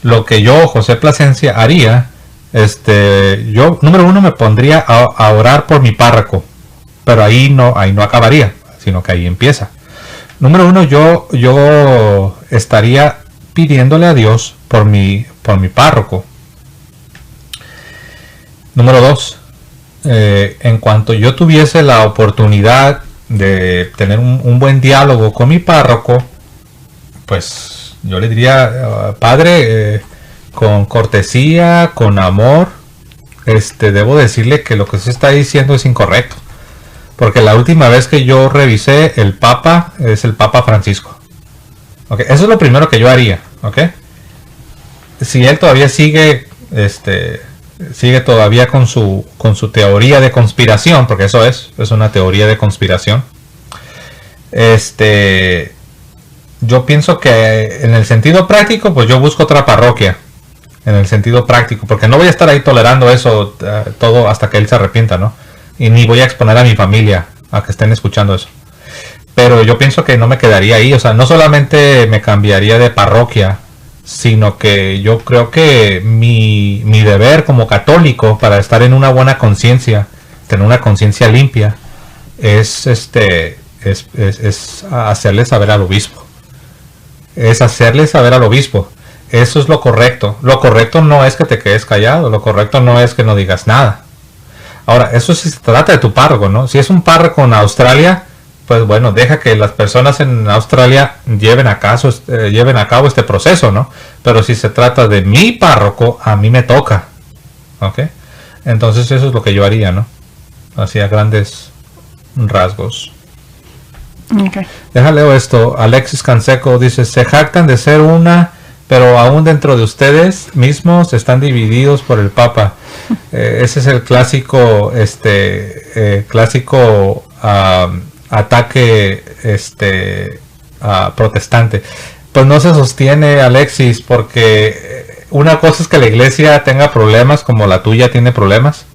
Lo que yo, José Plasencia, haría, yo, número uno, me pondría a orar por mi párroco, pero ahí no acabaría, sino que ahí empieza. Número uno, yo estaría pidiéndole a Dios por mi párroco. Número dos, en cuanto yo tuviese la oportunidad de tener un buen diálogo con mi párroco, pues yo le diría, padre, con cortesía, con amor, debo decirle que lo que se está diciendo es incorrecto. Porque la última vez que yo revisé, el Papa es el Papa Francisco. Okay, eso es lo primero que yo haría. ¿Okay? Si él todavía sigue todavía con su teoría de conspiración, porque eso es una teoría de conspiración. Yo pienso que en el sentido práctico, pues yo busco otra parroquia. En el sentido práctico, porque no voy a estar ahí tolerando eso todo hasta que él se arrepienta, ¿no? Y ni voy a exponer a mi familia a que estén escuchando eso. Pero yo pienso que no me quedaría ahí. O sea, no solamente me cambiaría de parroquia, sino que yo creo que mi deber como católico para estar en una buena conciencia, tener una conciencia limpia, es hacerle saber al obispo. Es hacerle saber al obispo. Eso es lo correcto. Lo correcto no es que te quedes callado. Lo correcto no es que no digas nada. Ahora, eso sí se trata de tu párroco, ¿no? Si es un párroco en Australia, pues bueno, deja que las personas en Australia lleven a cabo este proceso, ¿no? Pero si se trata de mi párroco, a mí me toca. ¿Ok? Entonces eso es lo que yo haría, ¿no? Así a grandes rasgos. Okay. Déjale esto. Alexis Canseco dice, se jactan de ser una, pero aún dentro de ustedes mismos están divididos por el Papa. Ese es el clásico, ataque, protestante. Pues no se sostiene, Alexis, porque una cosa es que la iglesia tenga problemas como la tuya tiene problemas,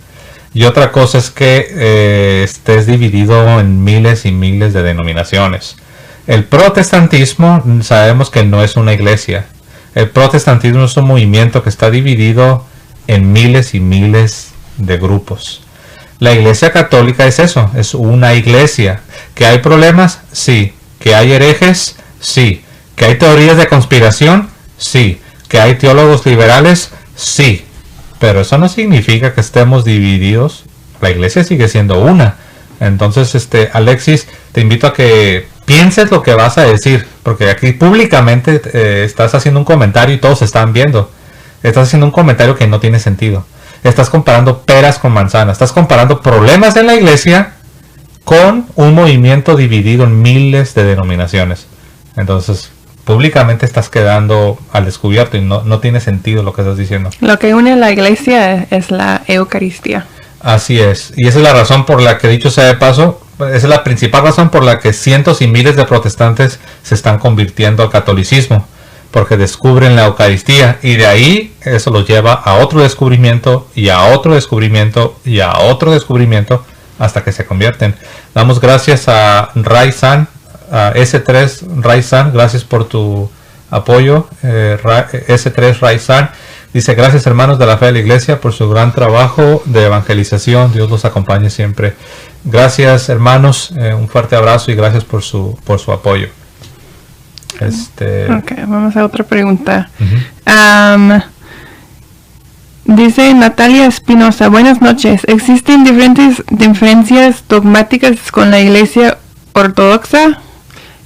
y otra cosa es que estés dividido en miles y miles de denominaciones. El protestantismo sabemos que no es una iglesia. El protestantismo es un movimiento que está dividido en miles y miles de grupos. La iglesia católica es eso, es una iglesia. ¿Que hay problemas? Sí. ¿Que hay herejes? Sí. ¿Que hay teorías de conspiración? Sí. ¿Que hay teólogos liberales? Sí. Pero eso no significa que estemos divididos. La iglesia sigue siendo una. Entonces, Alexis, te invito a que pienses lo que vas a decir, porque aquí públicamente estás haciendo un comentario y todos están viendo. Estás haciendo un comentario que no tiene sentido. Estás comparando peras con manzanas. Estás comparando problemas en la iglesia con un movimiento dividido en miles de denominaciones. Entonces, públicamente estás quedando al descubierto y no tiene sentido lo que estás diciendo. Lo que une a la iglesia es la Eucaristía. Así es. Y esa es la razón por la que, dicho sea de paso, esa es la principal razón por la que cientos y miles de protestantes se están convirtiendo al catolicismo. Porque descubren la Eucaristía y de ahí eso los lleva a otro descubrimiento y a otro descubrimiento y a otro descubrimiento hasta que se convierten. Damos gracias a Rai-san, a S3 Rai-san, gracias por tu apoyo. S3 Rai-san dice, gracias hermanos de la fe de la iglesia por su gran trabajo de evangelización. Dios los acompañe siempre. Gracias hermanos, un fuerte abrazo y gracias por su apoyo. Ok, vamos a otra pregunta. Dice Natalia Espinosa, buenas noches. ¿Existen diferencias dogmáticas con la iglesia ortodoxa?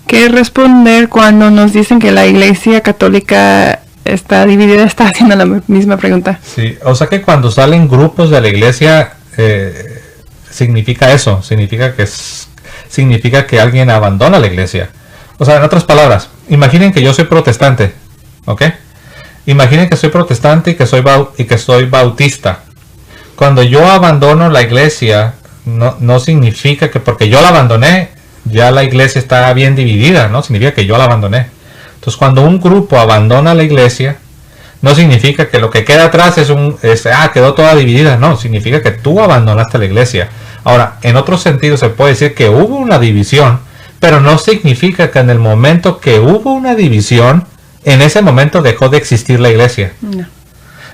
¿Qué responder cuando nos dicen que la iglesia católica está dividida? Está haciendo la misma pregunta. Sí, o sea que cuando salen grupos de la iglesia, significa eso, significa que alguien abandona la iglesia. O sea, en otras palabras, imaginen que yo soy protestante, ¿ok? Imaginen que soy protestante y que soy bautista. Cuando yo abandono la iglesia, no significa que porque yo la abandoné, ya la iglesia está bien dividida, ¿no? Significa que yo la abandoné. Entonces, cuando un grupo abandona la iglesia, no significa que lo que queda atrás quedó toda dividida. No, significa que tú abandonaste la iglesia. Ahora, en otro sentido se puede decir que hubo una división, pero no significa que en el momento que hubo una división, en ese momento dejó de existir la iglesia. No.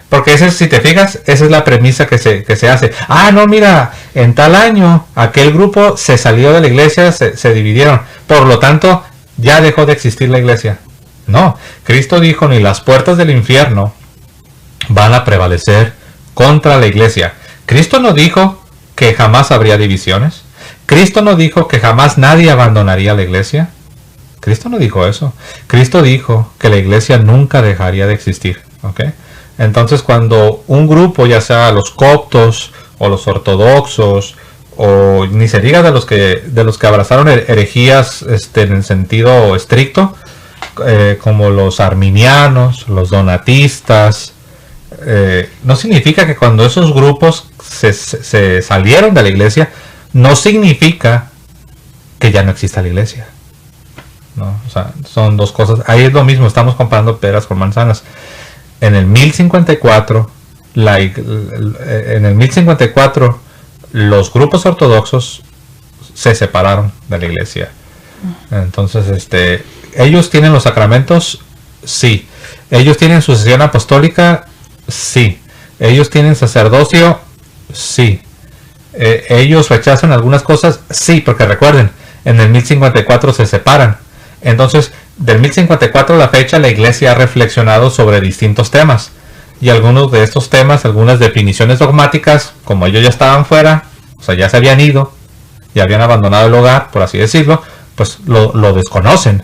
Porque si te fijas, esa es la premisa que se hace. Ah, no, mira, en tal año aquel grupo se salió de la iglesia, se dividieron. Por lo tanto, ya dejó de existir la iglesia. No, Cristo dijo, ni las puertas del infierno van a prevalecer contra la iglesia. Cristo no dijo que jamás habría divisiones. Cristo no dijo que jamás nadie abandonaría la iglesia. Cristo no dijo eso. Cristo dijo que la iglesia nunca dejaría de existir. ¿Ok? Entonces, cuando un grupo, ya sea los coptos o los ortodoxos, o ni se diga de los que abrazaron herejías en el sentido estricto, como los arminianos, los donatistas, no significa que cuando esos grupos se salieron de la iglesia, no significa que ya no exista la iglesia. ¿No? O sea, son dos cosas. Ahí es lo mismo, estamos comparando peras con manzanas. En el 1054, los grupos ortodoxos se separaron de la iglesia. Entonces, ellos tienen los sacramentos, sí. Ellos tienen sucesión apostólica, sí. Ellos tienen sacerdocio, sí. Ellos rechazan algunas cosas, sí, porque recuerden, en el 1054 se separan. Entonces, del 1054 a la fecha, la iglesia ha reflexionado sobre distintos temas. Y algunos de estos temas, algunas definiciones dogmáticas, como ellos ya estaban fuera, o sea, ya se habían ido, ya habían abandonado el hogar, por así decirlo, pues lo desconocen,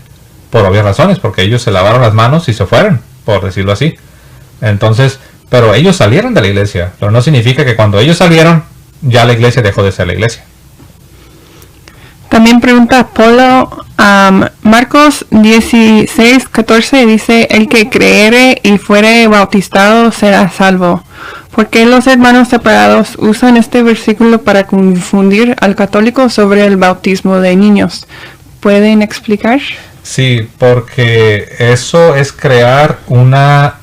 por obvias razones, porque ellos se lavaron las manos y se fueron, por decirlo así. Entonces, pero ellos salieron de la iglesia, pero no significa que cuando ellos salieron, ya la iglesia dejó de ser la iglesia. También pregunta Polo, Marcos 16:14 dice, el que creere y fuere bautizado será salvo. ¿Por qué los hermanos separados usan este versículo para confundir al católico sobre el bautismo de niños? ¿Pueden explicar? Sí, porque eso es crear una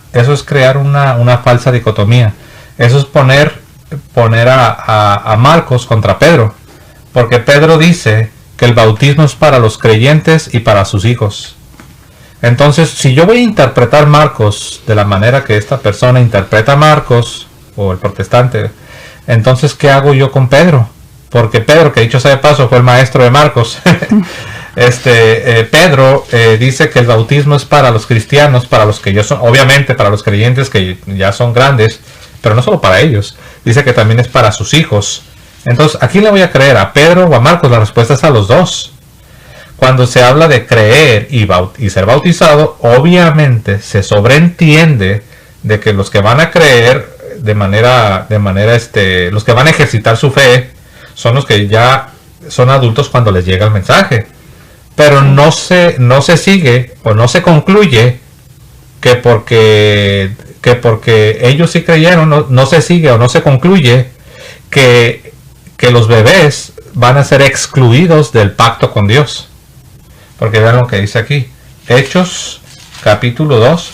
falsa dicotomía. Eso es poner a Marcos contra Pedro. Porque Pedro dice que el bautismo es para los creyentes y para sus hijos. Entonces, si yo voy a interpretar Marcos de la manera que esta persona interpreta Marcos, o el protestante, entonces, ¿qué hago yo con Pedro? Porque Pedro, que dicho sea de paso, fue el maestro de Marcos. Pedro dice que el bautismo es para los cristianos, para los que ellos son, obviamente para los creyentes que ya son grandes, pero no solo para ellos. Dice que también es para sus hijos. Entonces, ¿a quién le voy a creer? ¿A Pedro o a Marcos? La respuesta es a los dos. Cuando se habla de creer y ser bautizado, obviamente se sobreentiende de que los que van a creer los que van a ejercitar su fe son los que ya son adultos cuando les llega el mensaje. Pero no se sigue o no se concluye que porque ellos sí creyeron, no se sigue o no se concluye que los bebés van a ser excluidos del pacto con Dios. Porque vean lo que dice aquí. Hechos capítulo 2.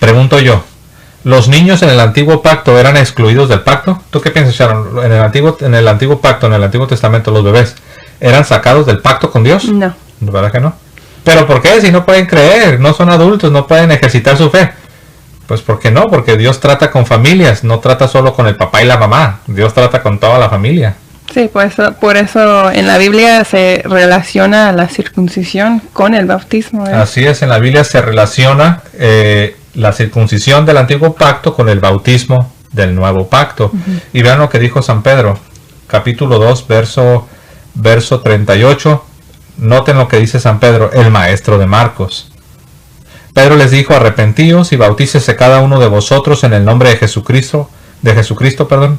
Pregunto yo, ¿los niños en el antiguo pacto eran excluidos del pacto? ¿Tú qué piensas, Sharon? En el antiguo pacto, en el Antiguo Testamento, los bebés ¿eran sacados del pacto con Dios? No. ¿Verdad que no? ¿Pero por qué? Si no pueden creer, no son adultos, no pueden ejercitar su fe. Pues ¿por qué no? Porque Dios trata con familias, no trata solo con el papá y la mamá. Dios trata con toda la familia. Sí, por eso en la Biblia se relaciona la circuncisión con el bautismo. Así es, en la Biblia se relaciona la circuncisión del antiguo pacto con el bautismo del nuevo pacto. Y vean lo que dijo San Pedro, capítulo 2, verso 38. Noten lo que dice San Pedro, el maestro de Marcos. Pedro les dijo, arrepentíos y bautícese cada uno de vosotros en el nombre de Jesucristo,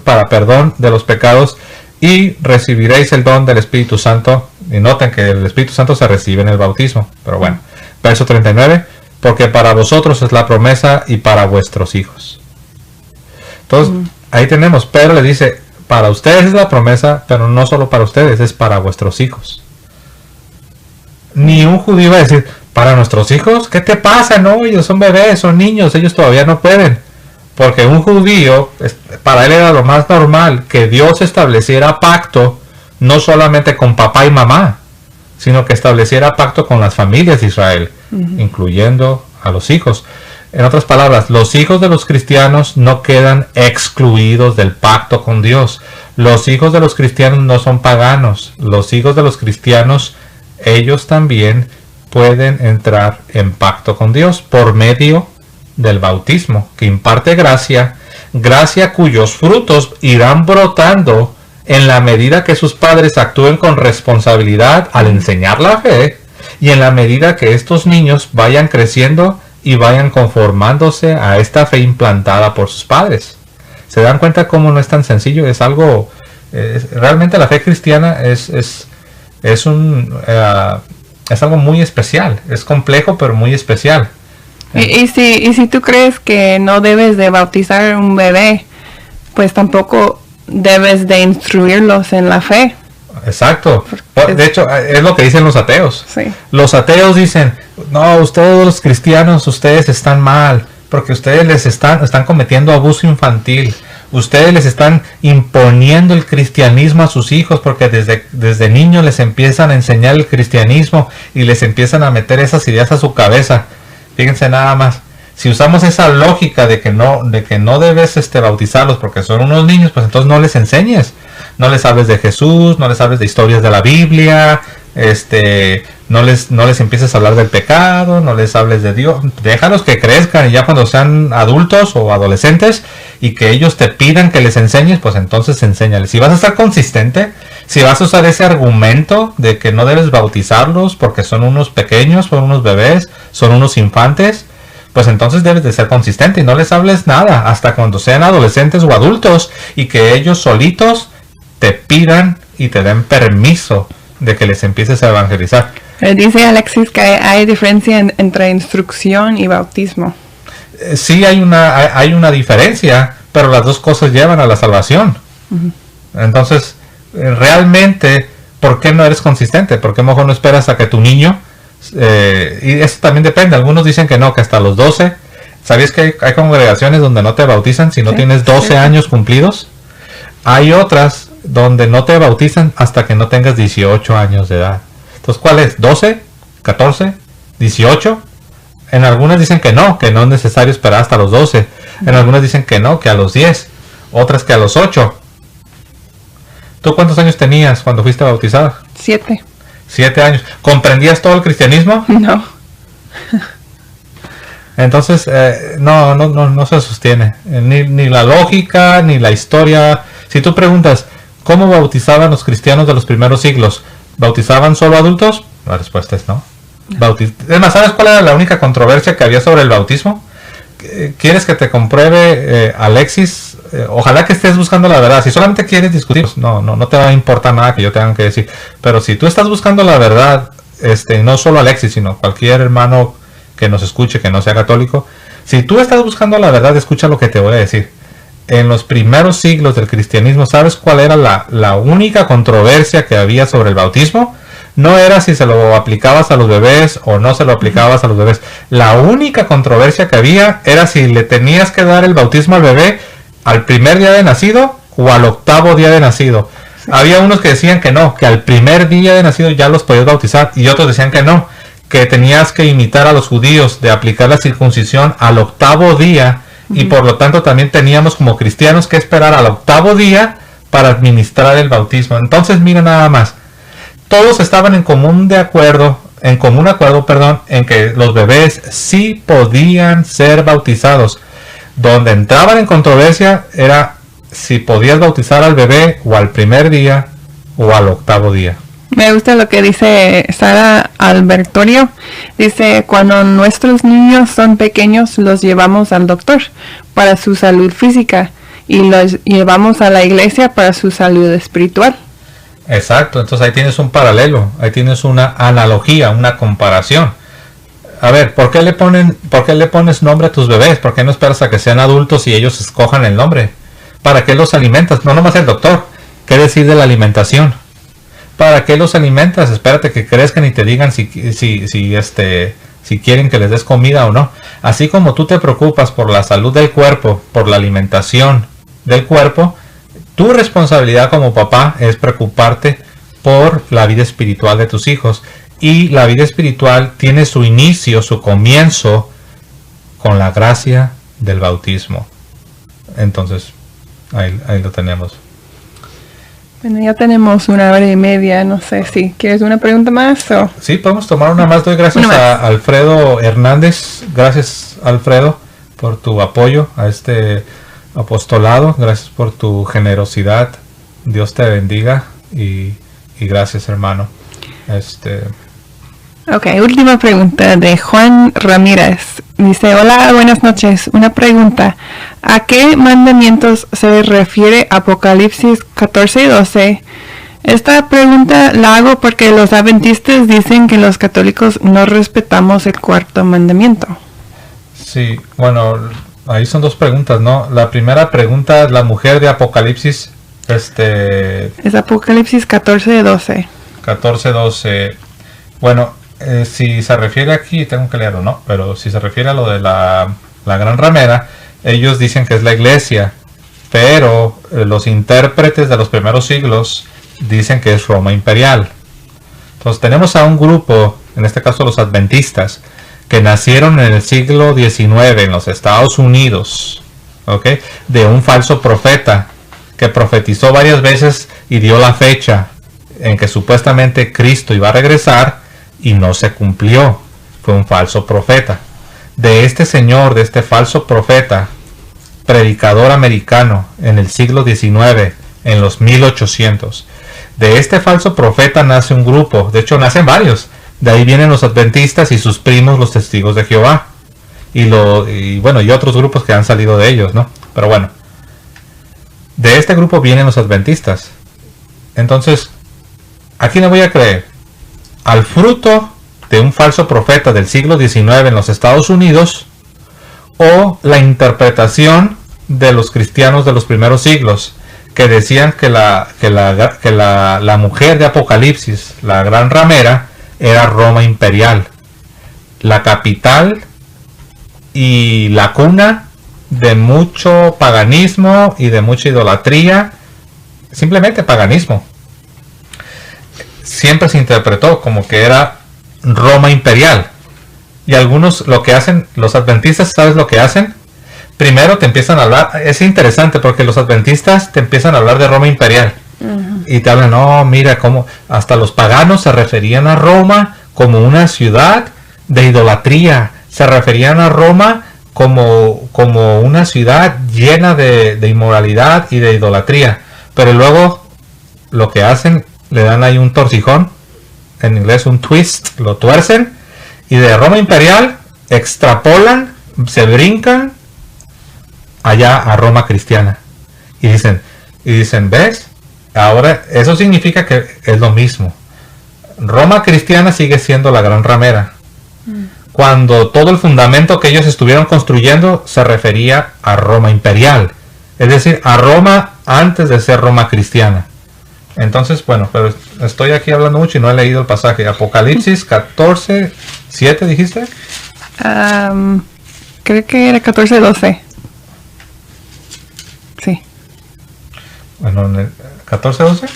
para perdón de los pecados, y recibiréis el don del Espíritu Santo. Y noten que el Espíritu Santo se recibe en el bautismo. Pero bueno, verso 39, porque para vosotros es la promesa y para vuestros hijos. Entonces, ahí tenemos, Pedro le dice, para ustedes es la promesa, pero no solo para ustedes, es para vuestros hijos. Ni un judío va a decir, ¿para nuestros hijos? ¿Qué te pasa? No, ellos son bebés, son niños, ellos todavía no pueden. Porque un judío, para él era lo más normal que Dios estableciera pacto, no solamente con papá y mamá, sino que estableciera pacto con las familias de Israel, incluyendo a los hijos. En otras palabras, los hijos de los cristianos no quedan excluidos del pacto con Dios. Los hijos de los cristianos no son paganos. Los hijos de los cristianos, ellos también pueden entrar en pacto con Dios por medio del bautismo, que imparte gracia cuyos frutos irán brotando en la medida que sus padres actúen con responsabilidad al enseñar la fe, y en la medida que estos niños vayan creciendo y vayan conformándose a esta fe implantada por sus padres. ¿Se dan cuenta cómo no es tan sencillo? Es algo, realmente la fe cristiana es algo muy especial, es complejo pero muy especial. Y si tú crees que no debes de bautizar un bebé, pues tampoco debes de instruirlos en la fe. Exacto. De hecho, es lo que dicen los ateos. Sí. Los ateos dicen, no, ustedes los cristianos, ustedes están mal, porque ustedes les están cometiendo abuso infantil. Ustedes les están imponiendo el cristianismo a sus hijos porque desde niños les empiezan a enseñar el cristianismo y les empiezan a meter esas ideas a su cabeza. Fíjense nada más, si usamos esa lógica de que no debes bautizarlos porque son unos niños, pues entonces no les enseñes, no les hables de Jesús, no les hables de historias de la Biblia, no les empieces a hablar del pecado, no les hables de Dios, déjalos que crezcan y ya cuando sean adultos o adolescentes y que ellos te pidan que les enseñes, pues entonces enséñales. Si vas a estar consistente, si vas a usar ese argumento de que no debes bautizarlos porque son unos pequeños, son unos bebés, son unos infantes, pues entonces debes de ser consistente y no les hables nada hasta cuando sean adolescentes o adultos y que ellos solitos te pidan y te den permiso de que les empieces a evangelizar. Dice Alexis que hay diferencia entre instrucción y bautismo. Sí hay una diferencia, pero las dos cosas llevan a la salvación. Entonces, realmente, ¿por qué no eres consistente? ¿Por qué mejor no esperas a que tu niño... y eso también depende. Algunos dicen que no, que hasta los 12. ¿Sabías que hay congregaciones donde no te bautizan si no tienes 12 años cumplidos? Hay otras donde no te bautizan hasta que no tengas 18 años de edad. Entonces, ¿cuál es? ¿12? ¿14? ¿18? En algunas dicen que no es necesario esperar hasta los 12. En algunas dicen que no, que a los 10. Otras que a los 8. ¿Tú cuántos años tenías cuando fuiste bautizada? 7. 7 años. ¿Comprendías todo el cristianismo? No. Entonces, no se sostiene. Ni la lógica, ni la historia. Si tú preguntas, ¿cómo bautizaban los cristianos de los primeros siglos? ¿Bautizaban solo adultos? La respuesta es no. Es más, ¿sabes cuál era la única controversia que había sobre el bautismo? ¿Quieres que te compruebe, Alexis? Ojalá que estés buscando la verdad. Si solamente quieres discutir, no te va a importar nada que yo tenga que decir. Pero si tú estás buscando la verdad, no solo Alexis, sino cualquier hermano que nos escuche, que no sea católico, si tú estás buscando la verdad, escucha lo que te voy a decir. En los primeros siglos del cristianismo, ¿sabes cuál era la única controversia que había sobre el bautismo? No era si se lo aplicabas a los bebés o no se lo aplicabas a los bebés. La única controversia que había era si le tenías que dar el bautismo al bebé al primer día de nacido o al 8º día de nacido. Sí. Había unos que decían que no, que al primer día de nacido ya los podías bautizar, y otros decían que no, que tenías que imitar a los judíos de aplicar la circuncisión al 8º día, y por lo tanto también teníamos como cristianos que esperar al 8º día para administrar el bautismo. Entonces, mira nada más. Todos estaban en común acuerdo, en que los bebés sí podían ser bautizados. Donde entraban en controversia era si podías bautizar al bebé o al primer día o al 8º día. Me gusta lo que dice Sara Albertorio. Dice, cuando nuestros niños son pequeños, los llevamos al doctor para su salud física y los llevamos a la iglesia para su salud espiritual. Exacto, entonces ahí tienes un paralelo, ahí tienes una analogía, una comparación. A ver, ¿por qué le pones nombre a tus bebés? ¿Por qué no esperas a que sean adultos y ellos escojan el nombre? ¿Para qué los alimentas? No nomás el doctor. ¿Qué decir de la alimentación? ¿Para qué los alimentas? Espérate que crezcan y te digan si quieren que les des comida o no. Así como tú te preocupas por la salud del cuerpo, por la alimentación del cuerpo, tu responsabilidad como papá es preocuparte por la vida espiritual de tus hijos. Y la vida espiritual tiene su inicio, su comienzo, con la gracia del bautismo. Entonces, ahí lo tenemos. Bueno, ya tenemos 1h30. No sé si quieres una pregunta más o... Sí, podemos tomar una más. Doy gracias a Alfredo Hernández. Gracias, Alfredo, por tu apoyo a este apostolado. Gracias por tu generosidad. Dios te bendiga y gracias, hermano. Ok, última pregunta de Juan Ramírez. Dice, hola, buenas noches. Una pregunta. ¿A qué mandamientos se refiere Apocalipsis 14:12? Esta pregunta la hago porque los adventistas dicen que los católicos no respetamos el 4º mandamiento. Sí, bueno, ahí son dos preguntas, ¿no? La primera pregunta, la mujer de Apocalipsis, es Apocalipsis 14:12. 14:12. Bueno, si se refiere aquí, tengo que leerlo, ¿no? Pero si se refiere a lo de la gran ramera, ellos dicen que es la iglesia, pero los intérpretes de los primeros siglos dicen que es Roma imperial. Entonces tenemos a un grupo, en este caso los adventistas, que nacieron en el siglo XIX en los Estados Unidos, ¿ok? De un falso profeta que profetizó varias veces y dio la fecha en que supuestamente Cristo iba a regresar y no se cumplió. Fue un falso profeta. De este señor, de este falso profeta, predicador americano en el siglo XIX, en los 1800, de este falso profeta nace un grupo, de hecho nacen varios. De ahí vienen los adventistas y sus primos, los testigos de Jehová, y otros grupos que han salido de ellos, ¿no? Pero bueno, de este grupo vienen los adventistas. Entonces, ¿a quién le voy a creer? ¿Al fruto de un falso profeta del siglo XIX en los Estados Unidos? ¿O la interpretación de los cristianos de los primeros siglos, que decían que la mujer de Apocalipsis, la gran ramera, era Roma imperial, la capital y la cuna de mucho paganismo y de mucha idolatría, simplemente paganismo? Siempre se interpretó como que era Roma imperial. Y algunos lo que hacen, los adventistas, ¿sabes lo que hacen? Primero te empiezan a hablar, es interesante porque los adventistas te empiezan a hablar de Roma imperial. Y te hablan, no, mira cómo hasta los paganos se referían a Roma como una ciudad de idolatría. Se referían a Roma como una ciudad llena de inmoralidad y de idolatría. Pero luego lo que hacen, le dan ahí un torcijón, en inglés un twist, lo tuercen, y de Roma imperial extrapolan, se brincan allá a Roma cristiana. Y dicen, ¿ves? Ahora eso significa que es lo mismo. Roma cristiana sigue siendo la gran ramera. Cuando todo el fundamento que ellos estuvieron construyendo se refería a Roma imperial. Es decir, a Roma antes de ser Roma cristiana. Entonces, bueno, pero estoy aquí hablando mucho y no he leído el pasaje. Apocalipsis 14, 7, ¿dijiste? Creo que era 14, 12. Sí. Bueno, en el 14, 12.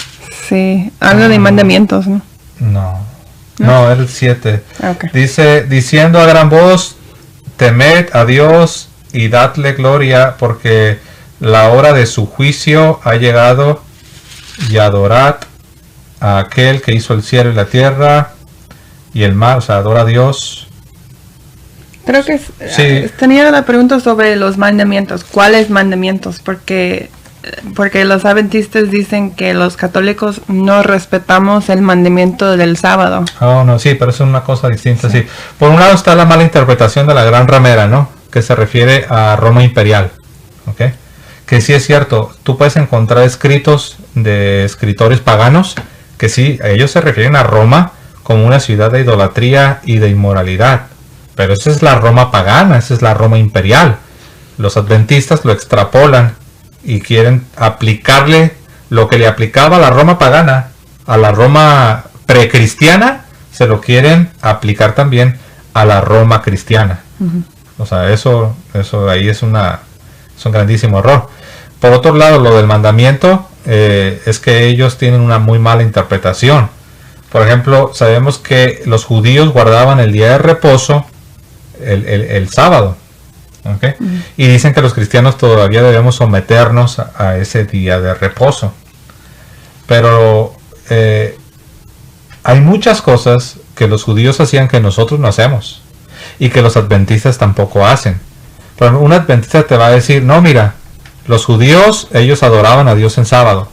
Sí, habla de mandamientos, ¿no? No, el 7. Okay. Dice, diciendo a gran voz, temed a Dios y dadle gloria, porque la hora de su juicio ha llegado, y adorad a aquel que hizo el cielo y la tierra y el mar. O sea, adora a Dios. Creo que sí. Tenía la pregunta sobre los mandamientos. ¿Cuáles mandamientos? Porque los adventistas dicen que los católicos no respetamos el mandamiento del sábado. Oh, no, sí, pero es una cosa distinta, sí. Por un lado está la mala interpretación de la gran ramera, ¿no? Que se refiere a Roma imperial, ¿ok? Que sí es cierto, tú puedes encontrar escritos de escritores paganos que sí, ellos se refieren a Roma como una ciudad de idolatría y de inmoralidad. Pero esa es la Roma pagana, esa es la Roma imperial. Los adventistas lo extrapolan y quieren aplicarle lo que le aplicaba a la Roma pagana, a la Roma precristiana, se lo quieren aplicar también a la Roma cristiana. O sea, eso ahí es un grandísimo error. Por otro lado, lo del mandamiento es que ellos tienen una muy mala interpretación. Por ejemplo, sabemos que los judíos guardaban el día de reposo el sábado, ¿okay? Y dicen que los cristianos todavía debemos someternos a ese día de reposo. Pero hay muchas cosas que los judíos hacían que nosotros no hacemos y que los adventistas tampoco hacen. Pero un adventista te va a decir, no, mira, los judíos, ellos adoraban a Dios en sábado.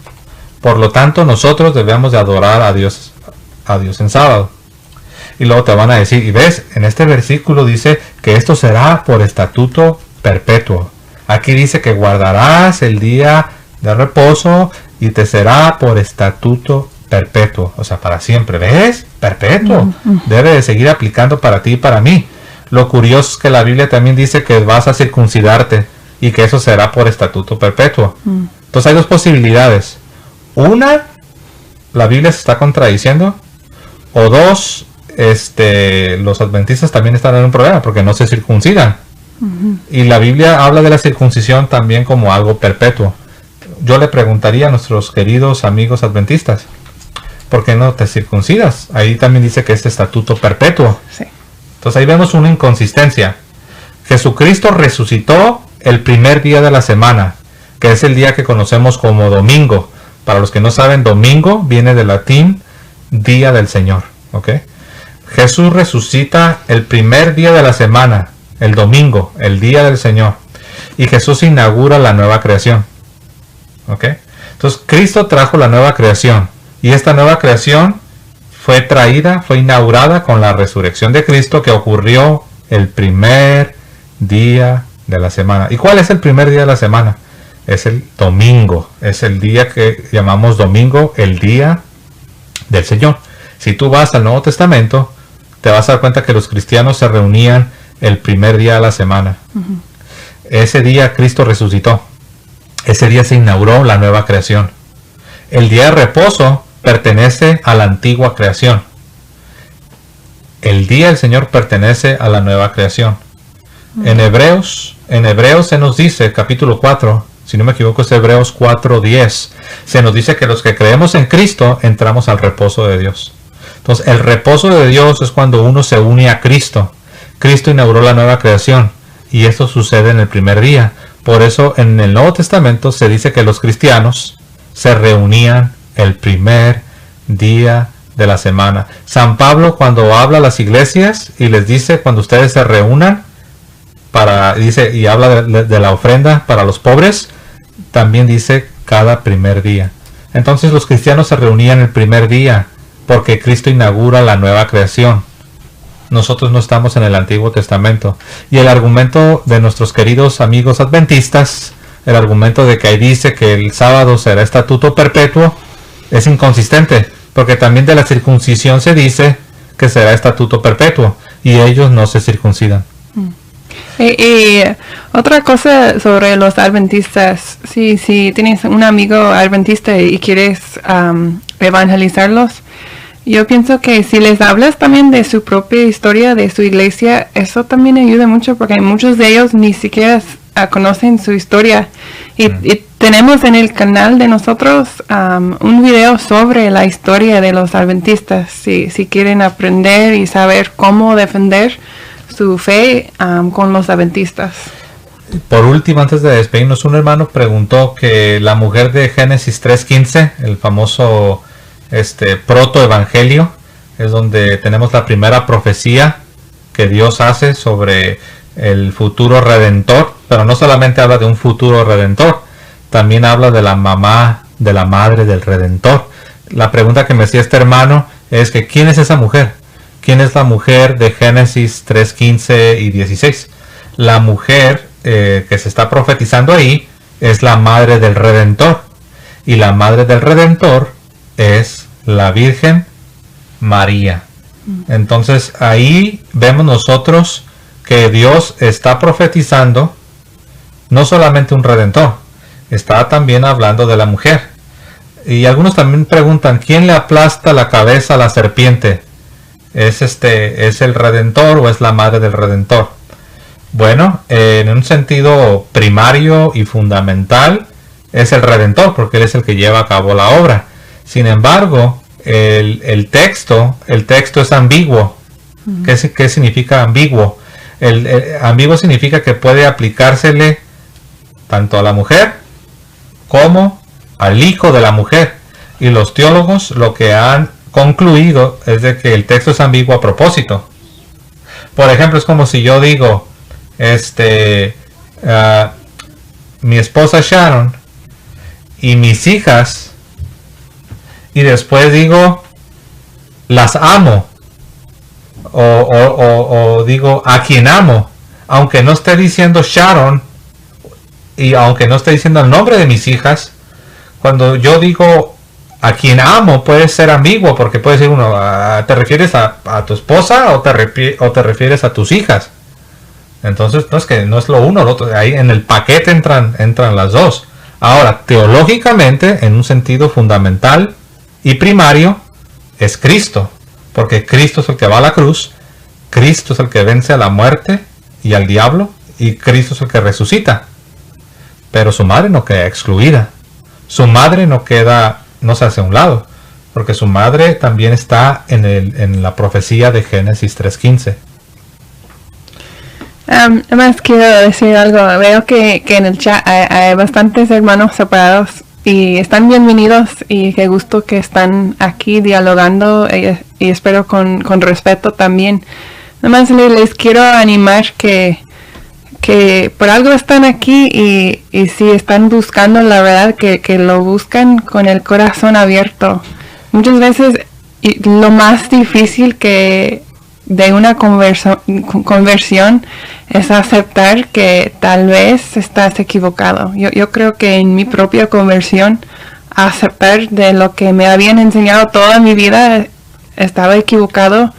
Por lo tanto, nosotros debemos de adorar a Dios en sábado. Y luego te van a decir, y ves, en este versículo dice que esto será por estatuto perpetuo. Aquí dice que guardarás el día de reposo y te será por estatuto perpetuo. O sea, para siempre. ¿Ves? Perpetuo. Debe de seguir aplicando para ti y para mí. Lo curioso es que la Biblia también dice que vas a circuncidarte y que eso será por estatuto perpetuo. Entonces hay dos posibilidades. Una, la Biblia se está contradiciendo. O dos, los adventistas también están en un problema porque no se circuncidan. Y la Biblia habla de la circuncisión también como algo perpetuo. Yo le preguntaría a nuestros queridos amigos adventistas, ¿por qué no te circuncidas? Ahí también dice que es estatuto perpetuo. Sí. Entonces ahí vemos una inconsistencia. Jesucristo resucitó el primer día de la semana, que es el día que conocemos como domingo. Para los que no saben, domingo viene del latín día del Señor. ¿Okay? Jesús resucita el primer día de la semana, el domingo, el día del Señor. Y Jesús inaugura la nueva creación. ¿Okay? Entonces Cristo trajo la nueva creación. Y esta nueva creación fue inaugurada con la resurrección de Cristo, que ocurrió el primer día de la semana. ¿Y cuál es el primer día de la semana? es el domingo. Es el día que llamamos domingo, el día del Señor. Si tú vas al Nuevo Testamento, te vas a dar cuenta que los cristianos se reunían el primer día de la semana. Ese día Cristo resucitó. Ese día se inauguró la nueva creación. El día de reposo pertenece a la antigua creación. El día del Señor pertenece a la nueva creación. En Hebreos se nos dice, capítulo 4, si no me equivoco es Hebreos 4:10, se nos dice que los que creemos en Cristo entramos al reposo de Dios. Entonces, el reposo de Dios es cuando uno se une a Cristo. Cristo inauguró la nueva creación y esto sucede en el primer día. Por eso en el Nuevo Testamento se dice que los cristianos se reunían el primer día de la semana. San Pablo, cuando habla a las iglesias y les dice, cuando ustedes se reúnan, dice, y habla de la ofrenda para los pobres, también dice cada primer día. Entonces los cristianos se reunían el primer día porque Cristo inaugura la nueva creación. Nosotros no estamos en el Antiguo Testamento. Y el argumento de nuestros queridos amigos adventistas, el argumento de que ahí dice que el sábado será estatuto perpetuo, es inconsistente, porque también de la circuncisión se que será estatuto perpetuo, y ellos no se circuncidan. Y otra cosa sobre los adventistas, si tienes un amigo adventista y quieres evangelizarlos, yo pienso que si les hablas también de su propia historia, de su iglesia, eso también ayuda mucho, porque muchos de ellos ni siquiera conocen su historia. Y tenemos en el canal de nosotros un video sobre la historia de los adventistas, si quieren aprender y saber cómo defender su fe con los adventistas. Por último, antes de despedirnos, un hermano preguntó que la mujer de Génesis 3:15, el famoso protoevangelio, es donde tenemos la primera profecía que Dios hace sobre el futuro redentor, pero no solamente habla de un futuro redentor, también habla de la mamá, de la madre del redentor. La pregunta que me hacía este hermano es que ¿quién es esa mujer? ¿Quién es la mujer de Génesis 3:15 y 16? La mujer que se está profetizando ahí es la madre del redentor, y la madre del redentor es la Virgen María. Entonces ahí vemos nosotros que Dios está profetizando no solamente un redentor, está también hablando de la mujer. Y algunos también preguntan, ¿quién le aplasta la cabeza a la serpiente? ¿Es el redentor o es la madre del redentor? Bueno, en un sentido primario y fundamental es el redentor, porque él es el que lleva a cabo la obra. Sin embargo, el texto es ambiguo. ¿Qué significa ambiguo? Ambiguo significa que puede aplicársele tanto a la mujer como al hijo de la mujer. Y los teólogos lo que han concluido es de que el texto es ambiguo a propósito. Por ejemplo, es como si yo digo, mi esposa Sharon y mis hijas, y después digo, las amo, o digo, a quien amo, aunque no esté diciendo Sharon, y aunque no esté diciendo el nombre de mis hijas. Cuando yo digo a quien amo, puede ser ambiguo, porque puede decir uno, ¿te refieres a tu esposa o te refieres a tus hijas? Entonces no es lo uno o lo otro, ahí en el paquete entran las dos. Ahora, teológicamente, en un sentido fundamental y primario, es Cristo, porque Cristo es el que va a la cruz, Cristo es el que vence a la muerte y al diablo, y Cristo es el que resucita. Pero su madre no queda excluida, su madre no se hace a un lado, porque su madre también está en la profecía de Génesis 3:15. Además quiero decir algo. Veo que en el chat hay bastantes hermanos separados y están bienvenidos, y qué gusto que están aquí dialogando, y espero con respeto también. Además les quiero animar que por algo están aquí, y si están buscando la verdad, que lo buscan con el corazón abierto. Muchas veces lo más difícil que de una conversión es aceptar que tal vez estás equivocado. Yo creo que en mi propia conversión, aceptar de lo que me habían enseñado toda mi vida, estaba equivocado,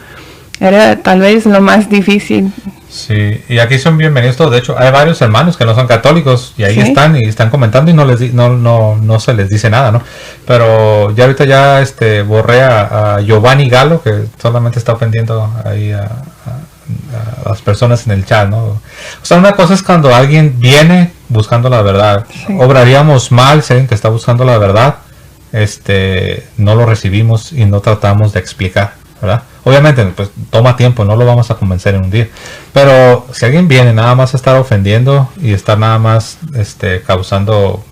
era tal vez lo más difícil. Sí, y aquí son bienvenidos todos. De hecho, hay varios hermanos que no son católicos y ahí están comentando y no se les dice nada, ¿no? Pero ya ahorita borré a Giovanni Galo, que solamente está ofendiendo ahí a las personas en el chat, ¿no? O sea, una cosa es cuando alguien viene buscando la verdad. Sí. Obraríamos mal si alguien que está buscando la verdad, no lo recibimos y no tratamos de explicar, ¿verdad? Obviamente, pues toma tiempo, no lo vamos a convencer en un día. Pero si alguien viene nada más a estar ofendiendo y estar nada más causando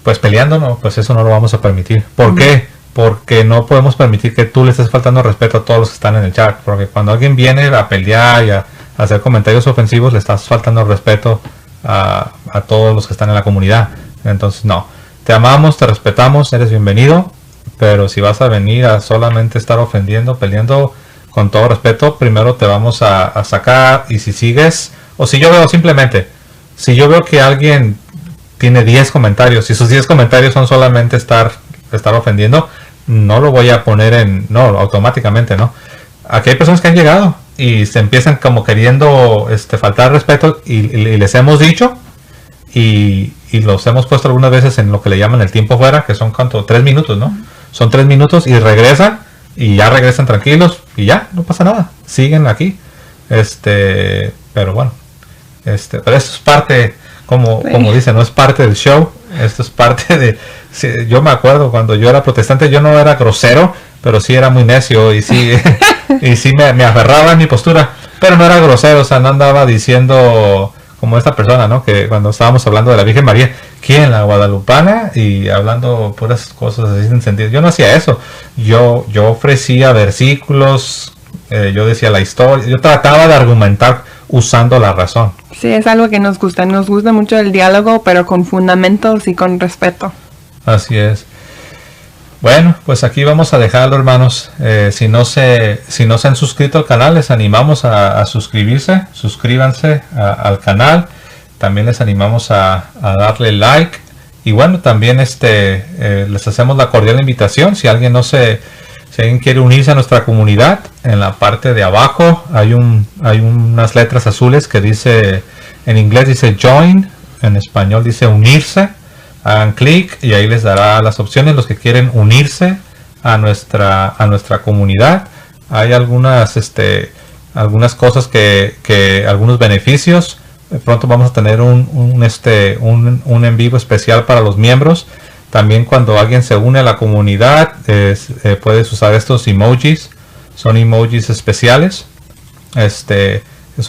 pues peleando, ¿no? Pues eso no lo vamos a permitir. ¿Por qué? Porque no podemos permitir que tú le estés faltando respeto a todos los que están en el chat. Porque cuando alguien viene a pelear y a hacer comentarios ofensivos, le estás faltando respeto a todos los que están en la comunidad. Entonces, no. Te amamos, te respetamos, eres bienvenido, pero si vas a venir a solamente estar ofendiendo, peleando, con todo respeto, primero te vamos a sacar. Y si sigues, o si yo veo que alguien tiene 10 comentarios, y sus 10 comentarios son solamente estar ofendiendo, no lo voy a poner automáticamente, ¿no? Aquí hay personas que han llegado y se empiezan como queriendo faltar respeto y les hemos dicho y los hemos puesto algunas veces en lo que le llaman el tiempo fuera, que son 3 minutos, ¿no? Son 3 minutos y regresan y ya regresan tranquilos y ya, no pasa nada, siguen aquí. Pero bueno, pero eso es parte, como dicen, no es parte del show, esto es parte de... Sí, yo me acuerdo cuando yo era protestante, yo no era grosero, pero sí era muy necio y sí, y sí me aferraba en mi postura, pero no era grosero, o sea, no andaba diciendo... como esta persona, ¿no? Que cuando estábamos hablando de la Virgen María, ¿quién? La guadalupana, y hablando puras cosas así sin sentido. Yo no hacía eso. Yo ofrecía versículos, yo decía la historia, yo trataba de argumentar usando la razón. Sí, es algo que nos gusta. Nos gusta mucho el diálogo, pero con fundamentos y con respeto. Así es. Bueno, pues aquí vamos a dejarlo, hermanos. Si no se han suscrito al canal, les animamos a suscribirse. Suscríbanse al canal. También les animamos a darle like. Y bueno, también les hacemos la cordial invitación. Si alguien quiere unirse a nuestra comunidad, en la parte de abajo hay unas letras azules que dice, en inglés dice join, en español dice unirse. Hagan clic y ahí les dará las opciones los que quieren unirse a nuestra comunidad. Hay algunas cosas algunos beneficios. Pronto vamos a tener un en vivo especial para los miembros. También cuando alguien se une a la comunidad, puedes usar estos emojis. Son emojis especiales. Es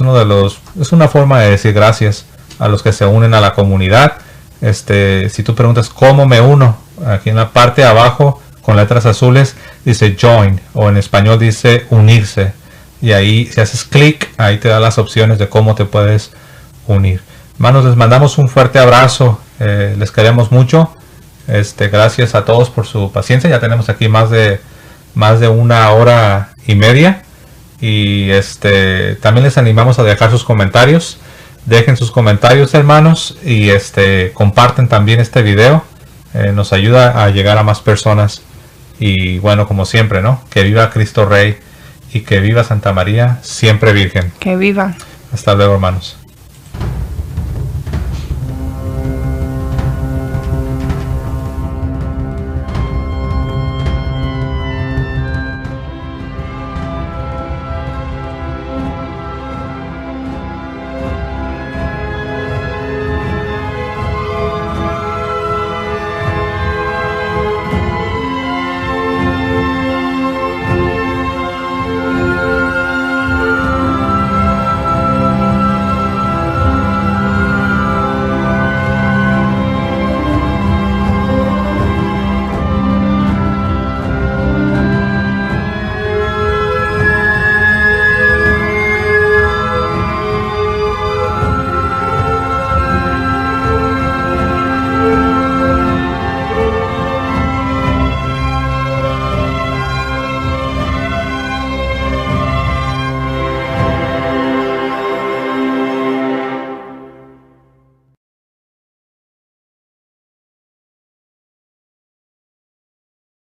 una forma de decir gracias a los que se unen a la comunidad. Si tú preguntas cómo me uno, aquí en la parte de abajo con letras azules dice join, o en español dice unirse, y ahí si haces clic ahí te da las opciones de cómo te puedes unir. Hermanos, les mandamos un fuerte abrazo, les queremos mucho. Gracias a todos por su paciencia. Ya tenemos aquí más de 1 hora y media, y también les animamos a dejar sus comentarios. Dejen sus comentarios, hermanos, y comparten también este video. Nos ayuda a llegar a más personas. Y bueno, como siempre, ¿no? Que viva Cristo Rey y que viva Santa María, siempre Virgen. Que viva. Hasta luego, hermanos.